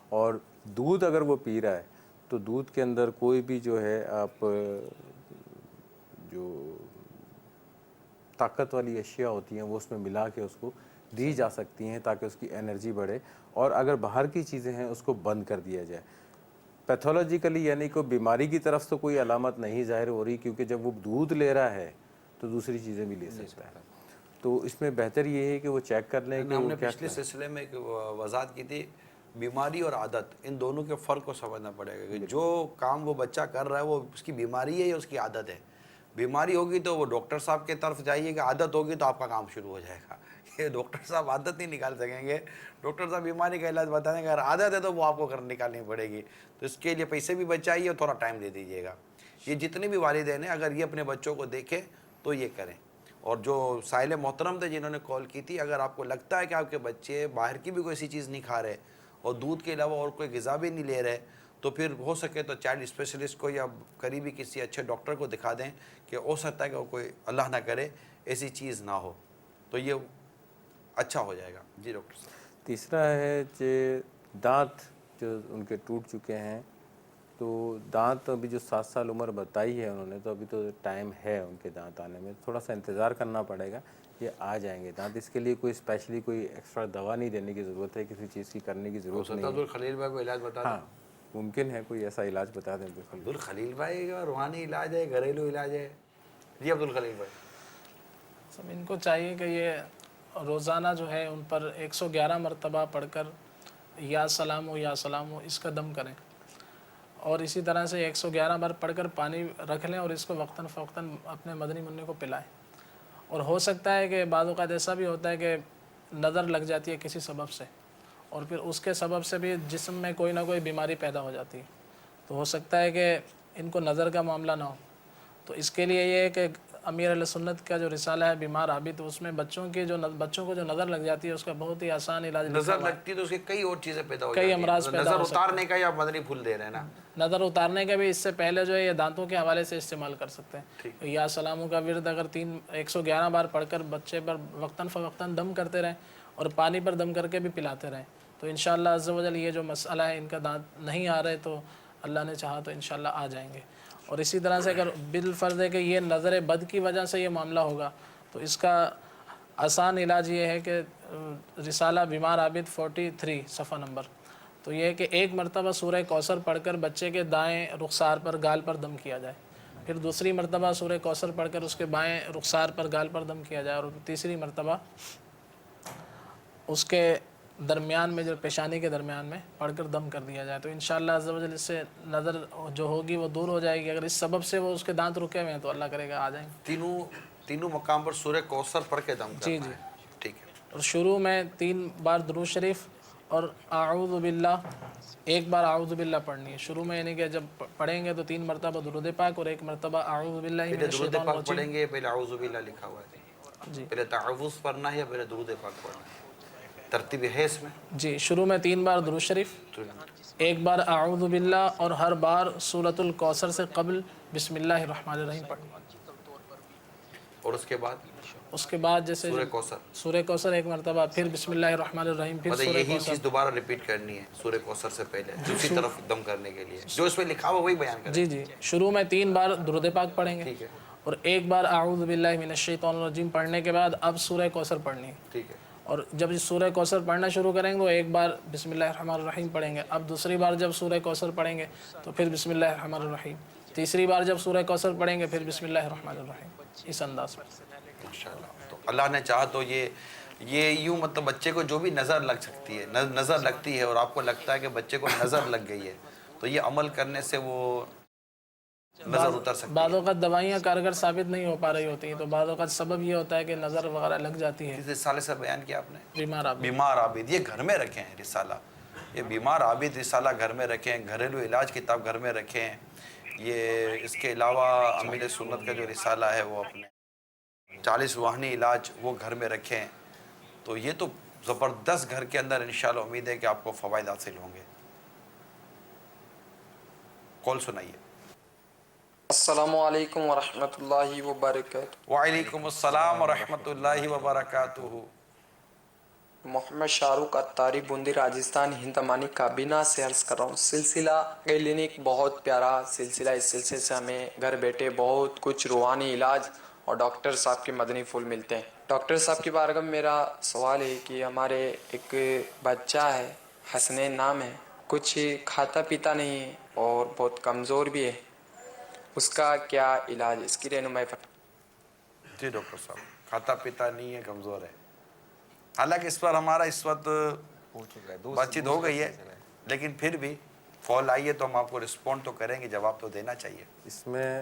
اور دودھ اگر وہ پی رہا ہے تو دودھ کے اندر کوئی بھی جو ہے آپ جو طاقت والی اشیاء ہوتی ہیں وہ اس میں ملا کے اس کو دی جا سکتی ہیں تاکہ اس کی انرجی بڑھے, اور اگر باہر کی چیزیں ہیں اس کو بند کر دیا جائے. پیتھولوجیکلی یعنی کوئی بیماری کی طرف تو کوئی علامت نہیں ظاہر ہو رہی, کیونکہ جب وہ دودھ لے رہا ہے تو دوسری چیزیں بھی لے سکتا ہے. تو اس میں بہتر یہ ہے کہ وہ چیک کر لیں کہ ہم نے پچھلے سلسلے میں ایک وضاحت کی تھی, بیماری اور عادت ان دونوں کے فرق کو سمجھنا پڑے گا کہ جو کام وہ بچہ کر رہا ہے وہ اس کی بیماری ہے یا اس کی عادت ہے. بیماری ہوگی تو وہ ڈاکٹر صاحب کی طرف جائیے گا, عادت ہوگی تو آپ کا کام شروع ہو جائے گا. یہ ڈاکٹر صاحب عادت نہیں نکال سکیں گے, ڈاکٹر صاحب بیماری کا علاج بتا دیں گے, اگر عادت ہے تو وہ آپ کو نکالنی پڑے گی. تو اس کے لیے پیسے بھی بچائیے اور تھوڑا ٹائم دے دیجیے گا. یہ جتنے بھی والدین ہیں اگر یہ اپنے بچوں کو دیکھیں تو یہ کریں. اور جو سائل محترم تھے جنہوں نے کال کی تھی, اگر آپ کو لگتا ہے کہ آپ کے بچے باہر کی بھی کوئی ایسی چیز نہیں کھا رہے اور دودھ کے علاوہ اور کوئی غذا بھی نہیں لے رہے, تو پھر ہو سکے تو چائلڈ اسپیشلسٹ کو یا قریبی کسی اچھے ڈاکٹر کو دکھا دیں, کہ ہو سکتا ہے کہ کوئی اللہ نہ کرے ایسی چیز نہ ہو, تو یہ اچھا ہو جائے گا. جی ڈاکٹر صاحب. تیسرا ہے کہ دانت جو ان کے ٹوٹ چکے ہیں, تو دانت ابھی جو 7 سال عمر بتائی ہے انہوں نے, تو ابھی تو ٹائم ہے ان کے دانت آنے میں, تھوڑا سا انتظار کرنا پڑے گا, یہ آ جائیں گے دانت. اس کے لیے کوئی اسپیشلی کوئی ایکسٹرا دوا نہیں دینے کی ضرورت ہے, کسی چیز کی کرنے کی ضرورت نہیں ہے. عبدالخلیل بھائی کو علاج بتا دیں. ہاں ممکن ہے کوئی ایسا علاج بتا دیں. عبدالخلیل بھائی کا روحانی علاج ہے, گھریلو علاج ہے. جی عبدالخلیل بھائی. سب ان کو چاہیے کہ یہ روزانہ جو ہے ان پر 111 مرتبہ پڑھ کر یا سلام ہو اس کا دم کریں, اور اسی طرح سے 111 بار پڑھ کر پانی رکھ لیں اور اس کو وقتاً فوقتاً اپنے مدنی منع کو پلائیں. اور ہو سکتا ہے کہ بعض اوقات ایسا بھی ہوتا ہے کہ نظر لگ جاتی ہے کسی سبب سے, اور پھر اس کے سبب سے بھی جسم میں کوئی نہ کوئی بیماری پیدا ہو جاتی ہے, تو ہو سکتا ہے کہ ان کو نظر کا معاملہ نہ ہو. تو اس کے لیے یہ ہے کہ امیر علیہ سنت کا جو رسالہ ہے بیمار عابد، تو اس میں بچوں کو جو نظر لگ جاتی ہے اس کا بہت ہی آسان علاج لکھا نظر ہوا ہے۔ لگتی ہے تو اس کے کئی اور چیزیں پیدا ہو کئی جاتی امراض ہیں، پیدا نظر ہو سکتے ہیں۔ اتارنے کا یا مدنی پھول دے رہے ہیں نا، نظر اتارنے کا بھی اس سے پہلے جو ہے یہ دانتوں کے حوالے سے استعمال کر سکتے ہیں۔ یا سلاموں کا ورد اگر 111 بار پڑھ کر بچے پر وقتاً فوقتاً دم کرتے رہیں اور پانی پر دم کر کے بھی پلاتے رہیں تو انشاءاللہ عز و جل یہ جو مسئلہ ہے ان کا دانت نہیں آ رہے تو اللہ نے چاہا تو انشاءاللہ آ جائیں گے۔ اور اسی طرح سے اگر بالفرض ہے کہ یہ نظر بد کی وجہ سے یہ معاملہ ہوگا تو اس کا آسان علاج یہ ہے کہ رسالہ بیمار عابد 43 صفحہ نمبر، تو یہ ہے کہ ایک مرتبہ سورہ کوثر پڑھ کر بچے کے دائیں رخسار پر گال پر دم کیا جائے، پھر دوسری مرتبہ سورہ کوثر پڑھ کر اس کے بائیں رخسار پر گال پر دم کیا جائے، اور تیسری مرتبہ اس کے درمیان میں جو پیشانی کے درمیان میں پڑھ کر دم کر دیا جائے تو انشاءاللہ عز و جل اس سے نظر جو ہوگی وہ دور ہو جائے گی۔ اگر اس سبب سے وہ اس کے دانت رکے ہوئے ہیں تو اللہ کرے گا آ جائیں گے۔ تینوں مقام پر سورہ کوثر پڑھ کے دم جی کرنا جی، ہے، ٹھیک ہے۔ اور شروع میں 3 بار درود شریف اور اعوذ باللہ 1 بار اعوذ باللہ پڑھنی ہے شروع میں، یعنی کہ جب پڑھیں گے تو 3 مرتبہ درود پاک اور 1 مرتبہ اعوذ باللہ من پہلے درود الشیطان پاک الرجیم۔ پڑھیں گے، پہلے اعوذ باللہ لکھا ہوا ہے، جی پہلے تعوذ پڑھنا ہے یا پہلے درود پاک پڑھنا ہے؟ ترتیب ہے اس میں؟ جی، شروع میں 3 بار درود شریف، 1 بار اعوذ باللہ، اور ہر بار سورۃ الکوثر سے قبل بسم اللہ الرحمن الرحیم پڑھنی۔ اور اس کے بعد جیسے سورہ کوثر، سورہ کوثر 1 مرتبہ، پھر بسم اللہ الرحمن الرحیم، پھر مطلب سورہ یہی کوثر۔ چیز دوبارہ ریپیٹ کرنی ہے سورہ کوثر سے پہلے، دوسری طرف دم کرنے کے لیے جو اس میں لکھا ہوا وہی بیان کریں۔ جی جی، شروع میں 3 بار درود پاک پڑھیں گے ٹھیک ہے، اور 1 بار اعوذ باللہ من الشیطان الرجیم پڑھنے کے بعد اب سورہ کوثر پڑھنی ہے، ٹھیک ہے، اور جب اس سورہ کوثر پڑھنا شروع کریں گے تو 1 بار بسم اللہ الرحمن الرحیم پڑھیں گے، اب دوسری بار جب سورہ کوثر پڑھیں گے تو پھر بسم اللہ الرحمن الرحیم، تیسری بار جب سورہ کوثر پڑھیں گے پھر بسم اللہ الرحمن الرحیم، اس انداز میں۔ انشاءاللہ۔ تو اللہ نے چاہا تو یہ یوں مطلب بچے کو جو بھی نظر لگ سکتی ہے، نظر لگتی ہے اور آپ کو لگتا ہے کہ بچے کو نظر لگ گئی ہے تو یہ عمل کرنے سے وہ نظر اتر سکتی بعض ہے۔ اوقات دوائیاں کارگر ثابت نہیں ہو پا رہی ہوتی ہیں تو بعض اوقات سبب یہ ہوتا ہے کہ نظر وغیرہ لگ جاتی ہے۔ کس رسالے سے بیان کیا آپ نے؟ بیمار عابد۔ بیمار عابد، یہ گھر میں رکھیں رسالہ، یہ بیمار عابد رسالہ گھر میں رکھیں، گھریلو علاج کتاب گھر میں رکھیں۔ یہ اس کے علاوہ امیر سنت کا جو رسالہ ہے وہ اپنے 40 روحانی علاج وہ گھر میں رکھیں، تو یہ تو زبردست گھر کے اندر انشاءاللہ امید ہے کہ آپ کو فوائد حاصل ہوں گے۔ کال سنائیے۔ السلام علیکم ورحمۃ اللہ وبرکاتہ۔ وعلیکم السلام ورحمۃ اللہ وبرکاتہ۔ محمد شاہ رخ اتاری، بوندی، راجستھان، ہندمانی کابینہ سے عرض کر رہا ہوں۔ سلسلہ کلینک بہت پیارا سلسلہ، اس سلسلے سے ہمیں گھر بیٹھے بہت کچھ روحانی علاج اور ڈاکٹر صاحب کے مدنی پھول ملتے ہیں۔ ڈاکٹر صاحب کی بارگاہ میں میرا سوال ہے کہ ہمارے ایک بچہ ہے، حسنین نام ہے، کچھ کھاتا پیتا نہیں ہے اور بہت کمزور بھی ہے، اس کا کیا علاج، اس کی رہنمائی فرمائیں۔ جی ڈاکٹر صاحب، کھاتا پیتا نہیں ہے، کمزور ہے، حالانکہ اس پر ہمارا اس وقت بات چیت ہو گئی ہے، لیکن پھر بھی کال آئی ہے تو ہم آپ کو رسپونڈ تو کریں گے، جواب تو دینا چاہیے۔ اس میں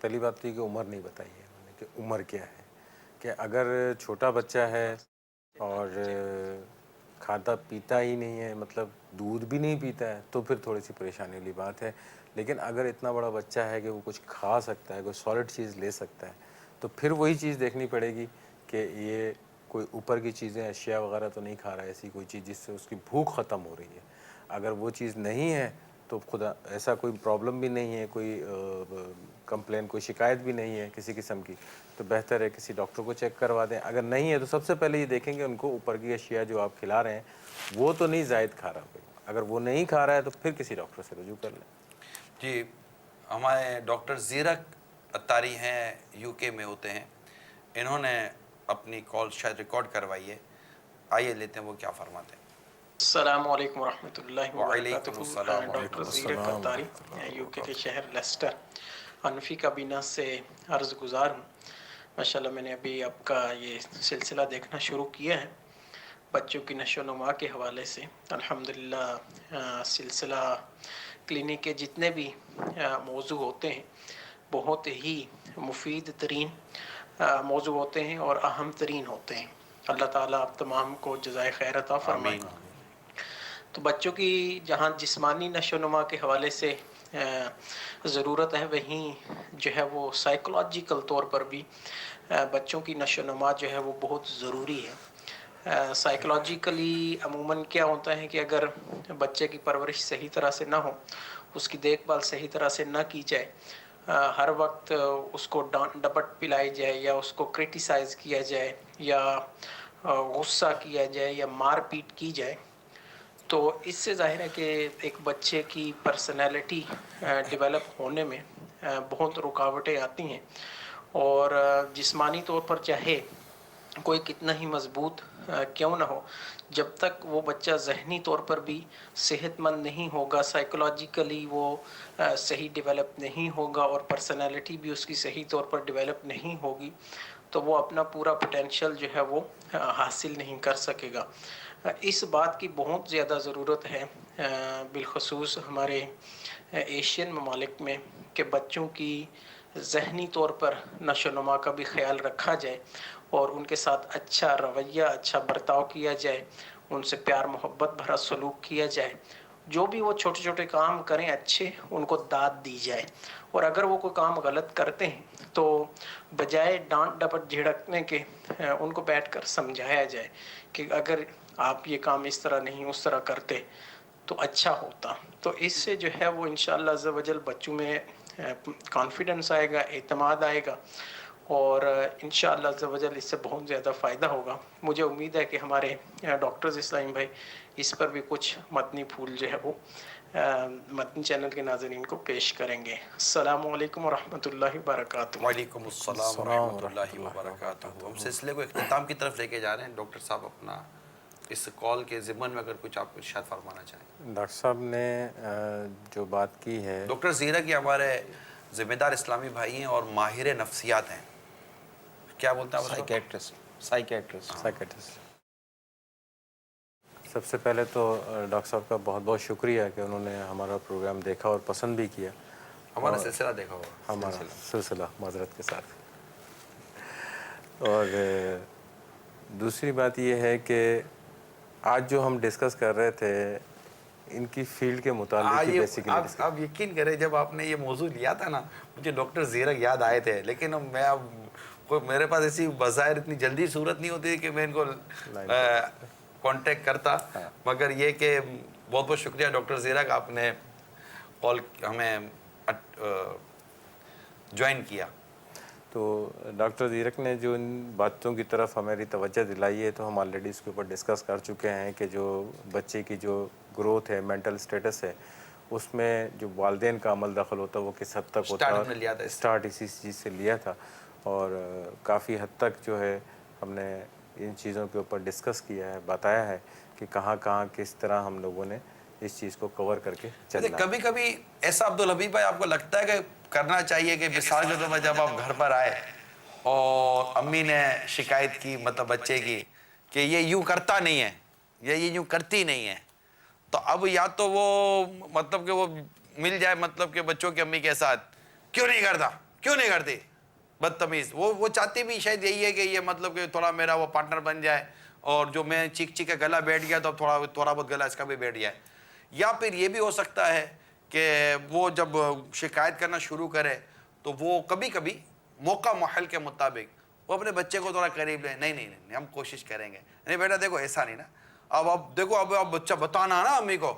پہلی بات تو یہ کہ عمر نہیں بتائی ہے انہوں نے کہ عمر کیا ہے، کہ اگر چھوٹا بچہ ہے اور کھاتا پیتا ہی نہیں ہے، مطلب دودھ بھی نہیں پیتا ہے، تو پھر تھوڑی سی پریشانی والی بات ہے۔ لیکن اگر اتنا بڑا بچہ ہے کہ وہ کچھ کھا سکتا ہے، کوئی سالڈ چیز لے سکتا ہے، تو پھر وہی چیز دیکھنی پڑے گی کہ یہ کوئی اوپر کی چیزیں، اشیاء وغیرہ تو نہیں کھا رہا ہے، ایسی کوئی چیز جس سے اس کی بھوک ختم ہو رہی ہے۔ اگر وہ چیز نہیں ہے تو خدا ایسا کوئی پرابلم بھی نہیں ہے، کوئی کمپلین، کوئی شکایت بھی نہیں ہے کسی قسم کی، تو بہتر ہے کسی ڈاکٹر کو چیک کروا دیں۔ اگر نہیں ہے تو سب سے پہلے یہ دیکھیں کہ ان کو اوپر کی اشیاء جو آپ کھلا رہے ہیں وہ تو نہیں زائد کھا رہا کوئی، اگر وہ نہیں کھا رہا ہے تو پھر کسی ڈاکٹر سے رجوع کر لیں۔ جی، ہمارے ڈاکٹر زیرک اتاری ہیں، یو کے میں ہوتے ہیں، انہوں نے اپنی کال شاید ریکارڈ کروائی ہے، آئیے لیتے ہیں وہ کیا فرماتے ہیں۔ السلام علیکم ورحمۃ اللہ وعلیکم وبرکاتہ۔ السلام ڈاکٹر زیرک اتاری، یو کے کے شہر لیسٹر، حنفی کابینہ سے عرض گزار ہوں۔ ماشاءاللہ میں نے ابھی آپ کا یہ سلسلہ دیکھنا شروع کیا ہے بچوں کی نشو و نما کے حوالے سے۔ الحمدللہ سلسلہ کلینک کے جتنے بھی موضوع ہوتے ہیں بہت ہی مفید ترین موضوع ہوتے ہیں اور اہم ترین ہوتے ہیں۔ اللہ تعالیٰ آپ تمام کو جزائے خیر عطا فرمائے۔ تو بچوں کی جہاں جسمانی نشو و نما کے حوالے سے ضرورت ہے وہیں جو ہے وہ سائیکولوجیکل طور پر بھی بچوں کی نشو و نما جو ہے وہ بہت ضروری ہے۔ سائیکولوجیکلی عموماً کیا ہوتا ہے کہ اگر بچے کی پرورش صحیح طرح سے نہ ہو، اس کی دیکھ بھال صحیح طرح سے نہ کی جائے، ہر وقت اس کو ڈانٹ ڈپٹ پلائی جائے یا اس کو کرٹیسائز کیا جائے یا غصہ کیا جائے یا مار پیٹ کی جائے، تو اس سے ظاہر ہے کہ ایک بچے کی پرسنالٹی ڈیولپ ہونے میں بہت رکاوٹیں آتی ہیں، اور جسمانی طور پر چاہے کوئی کتنا ہی مضبوط کیوں نہ ہو، جب تک وہ بچہ ذہنی طور پر بھی صحت مند نہیں ہوگا، سائیکولوجیکلی وہ صحیح ڈیولپ نہیں ہوگا اور پرسنالٹی بھی اس کی صحیح طور پر ڈیولپ نہیں ہوگی، تو وہ اپنا پورا پوٹینشیل جو ہے وہ حاصل نہیں کر سکے گا۔ اس بات کی بہت زیادہ ضرورت ہے بالخصوص ہمارے ایشین ممالک میں کہ بچوں کی ذہنی طور پر نشو و نما کا بھی خیال رکھا جائے اور ان کے ساتھ اچھا رویہ، اچھا برتاؤ کیا جائے، ان سے پیار محبت بھرا سلوک کیا جائے، جو بھی وہ چھوٹے چھوٹے کام کریں اچھے، ان کو داد دی جائے، اور اگر وہ کوئی کام غلط کرتے ہیں تو بجائے ڈانٹ ڈپٹ جھڑکنے کے ان کو بیٹھ کر سمجھایا جائے کہ اگر آپ یہ کام اس طرح نہیں اس طرح کرتے تو اچھا ہوتا۔ تو اس سے جو ہے وہ انشاءاللہ عز و جل بچوں میں کانفیڈنس آئے گا، اعتماد آئے گا، اور انشاءاللہ عز و جل اس سے بہت زیادہ فائدہ ہوگا۔ مجھے امید ہے کہ ہمارے ڈاکٹرز اسلام بھائی اس پر بھی کچھ متنی پھول جو ہے وہ متنی چینل کے ناظرین کو پیش کریں گے۔ السلام علیکم ورحمۃ اللہ وبرکاتہ۔ وعلیکم السلام ورحمۃ اللہ وبرکاتہ۔ ہم سلسلے کو اختتام کی طرف لے کے جا رہے ہیں۔ ڈاکٹر صاحب اپنا اس کال کے ضمن میں اگر کچھ آپ ارشاد فرمانا چاہیں۔ ڈاکٹر صاحب نے جو بات کی ہے، ڈاکٹر زیرک یہ ہمارے ذمہ دار اسلامی بھائی ہیں اور ماہر نفسیات ہیں، کیا بولتے ہیں آپ؟ سائیکیٹرسٹ۔ سب سے پہلے تو ڈاکٹر صاحب کا بہت بہت شکریہ کہ انہوں نے ہمارا پروگرام دیکھا اور پسند بھی کیا، ہمارا سلسلہ دیکھا ہوگا، ہمارا سلسلہ معذرت کے ساتھ۔ اور دوسری بات یہ ہے کہ آج جو ہم ڈسکس کر رہے تھے ان کی فیلڈ کے متعلق ہی بیسیکلی آپ یقین کریں جب آپ نے یہ موضوع لیا تھا نا مجھے ڈاکٹر زیرک یاد آئے تھے، لیکن میں اب میرے پاس ایسی بظاہر اتنی جلدی صورت نہیں ہوتی کہ میں ان کو کانٹیکٹ کرتا، مگر یہ کہ بہت بہت شکریہ ڈاکٹر زیرک، آپ نے کال ہمیں جوائن کیا۔ تو ڈاکٹر زیرک نے جو ان باتوں کی طرف ہماری توجہ دلائی ہے تو ہم آلریڈی اس کے اوپر ڈسکس کر چکے ہیں کہ جو بچے کی جو گروتھ ہے، مینٹل سٹیٹس ہے، اس میں جو والدین کا عمل دخل ہوتا ہے وہ کس حد تک ہوتا ہے، اسٹارٹ اسی چیز سے لیا تھا، اور کافی حد تک جو ہے ہم نے ان چیزوں کے اوپر ڈسکس کیا ہے، بتایا ہے کہ کہاں کہاں کس طرح ہم لوگوں نے اس چیز کو کور کر کے چلنا۔ کبھی کبھی ایسا عبدالحبیب بھائی آپ کو لگتا ہے کہ کرنا چاہیے کہ مثال کے طور پر جب آپ گھر پر آئے اور امی نے شکایت کی مطلب بچے کی کہ یہ یوں کرتا نہیں ہے یا یہ یوں کرتی نہیں ہے، تو اب یا تو وہ مطلب کہ وہ مل جائے مطلب کہ بچوں کی امی کے ساتھ کیوں نہیں کرتا، کیوں نہیں کرتی، بدتمیز، وہ چاہتی بھی شاید یہی ہے کہ یہ مطلب کہ تھوڑا میرا وہ پارٹنر بن جائے، اور جو میں چیک چیک کے گلا بیٹھ گیا تو اب تھوڑا بہت گلا اس کا بھی بیٹھ جائے۔ یا پھر یہ بھی ہو سکتا ہے کہ وہ جب شکایت کرنا شروع کرے تو وہ کبھی کبھی موقع محل کے مطابق وہ اپنے بچے کو تھوڑا قریب لیں، نہیں ہم کوشش کریں گے، نہیں بیٹا دیکھو ایسا نہیں نا، اب دیکھو اب بچہ بتانا نا امی کو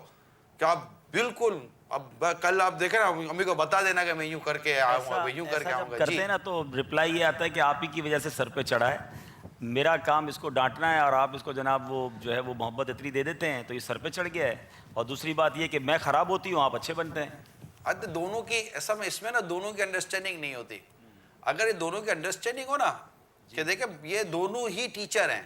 کہ آپ بالکل اب کل آپ دیکھیں نا امی کو بتا دینا کہ میں یوں کر کے آؤں گا، یوں کر کے آؤں گا۔ کرتے ہیں نا تو رپلائی یہ آتا ہے کہ آپ ہی کی وجہ سے سر پہ چڑھا ہے، میرا کام اس کو ڈانٹنا ہے اور آپ اس کو جناب وہ جو ہے وہ محبت اتنی دے دیتے ہیں تو یہ سر پہ چڑھ گیا ہے، اور دوسری بات یہ کہ میں خراب ہوتی ہوں آپ اچھے بنتے ہیں۔ دونوں کی ایسا میں اس میں نا دونوں کی انڈرسٹینڈنگ نہیں ہوتی، اگر یہ دونوں کی انڈرسٹینڈنگ ہو نا کہ دیکھیں یہ دونوں ہی ٹیچر ہیں،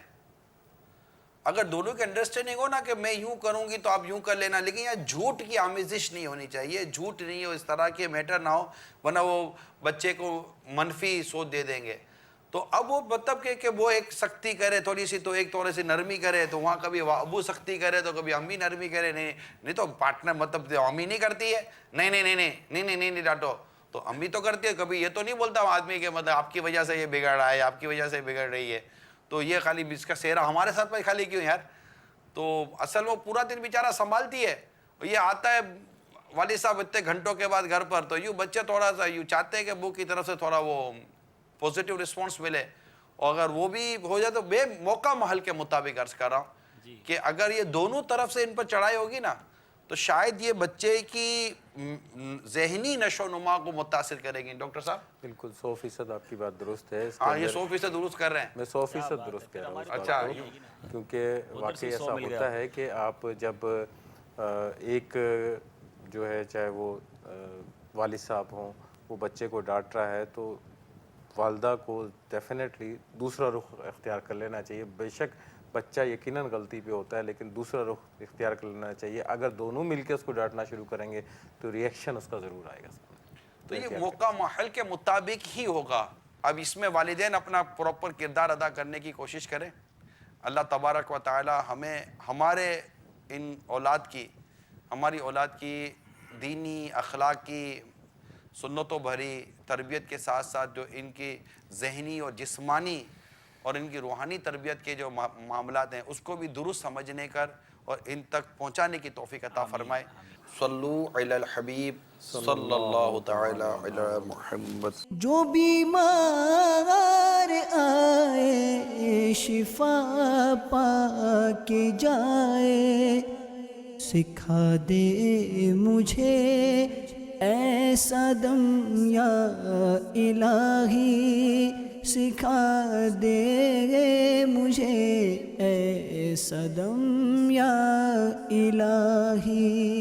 اگر دونوں کی انڈرسٹینڈنگ ہو نا کہ میں یوں کروں گی تو آپ یوں کر لینا، لیکن یہاں جھوٹ کی آمیزش نہیں ہونی چاہیے، جھوٹ نہیں ہو، اس طرح کے میٹر نہ ہو، ورنہ وہ بچے کو منفی سوچ دے دیں گے۔ تو اب وہ مطلب کہ وہ ایک سختی کرے تھوڑی سی تو ایک تھوڑی سی نرمی کرے، تو وہاں کبھی ابو سختی کرے تو کبھی امی نرمی کرے، نہیں تو پارٹنر مطلب امی نہیں کرتی ہے، نہیں ڈانٹو، تو امی تو کرتی ہے، کبھی یہ تو نہیں بولتا آدمی کہ مطلب آپ کی وجہ سے یہ بگڑ رہا ہے، آپ کی وجہ سے بگڑ رہی ہے، تو یہ خالی اس کا سہرا ہمارے ساتھ پہ خالی کیوں یار، تو اصل وہ پورا دن بیچارہ سنبھالتی ہے، یہ آتا ہے والد صاحب اتنے گھنٹوں کے بعد گھر پر, تو یوں بچے تھوڑا سا یوں چاہتے ہیں کہ ابو کی طرف سے تھوڑا وہ پوزیٹیو رسپانس ملے, اور اگر وہ بھی ہو جائے تو بے موقع محل کے مطابق عرض کر رہا ہوں کہ اگر یہ دونوں طرف سے ان پر چڑھائی ہوگی نا تو شاید یہ بچے کی ذہنی نشو و نما کو متاثر کرے گی. ڈاکٹر صاحب بالکل 100% آپ کی بات درست ہے. ہاں یہ 100% درست کر رہے ہیں. میں 100% درست کہہ رہا ہوں. اچھا, کیونکہ واقعی ایسا ہوتا ہے کہ آپ جب ایک جو ہے چاہے وہ والد صاحب ہوں وہ بچے کو ڈانٹ رہا ہے تو والدہ کو ڈیفینیٹلی دوسرا رخ اختیار کر لینا چاہیے. بے شک بچہ یقیناً غلطی پہ ہوتا ہے لیکن دوسرا رخ اختیار کر لینا چاہیے. اگر دونوں مل کے اس کو ڈانٹنا شروع کریں گے تو ریئیکشن اس کا ضرور آئے گا. تو یہ موقع محل کے مطابق ہی ہوگا. اب اس میں والدین اپنا پراپر کردار ادا کرنے کی کوشش کریں. اللہ تبارک و تعالی ہمیں ہمارے ان ہماری اولاد کی دینی اخلاقی سنتوں بھری تربیت کے ساتھ ساتھ جو ان کی ذہنی اور جسمانی اور ان کی روحانی تربیت کے جو معاملات ہیں اس کو بھی درست سمجھنے کر اور ان تک پہنچانے کی توفیق عطا فرمائے. صلو علی الحبیب صلی اللہ تعالی علی محمد. جو بیمار آئے شفا پا کے جائے, سکھا دے مجھے ایسا دم یا الہی, سکھا دے مجھے ایسا دم یا الہی.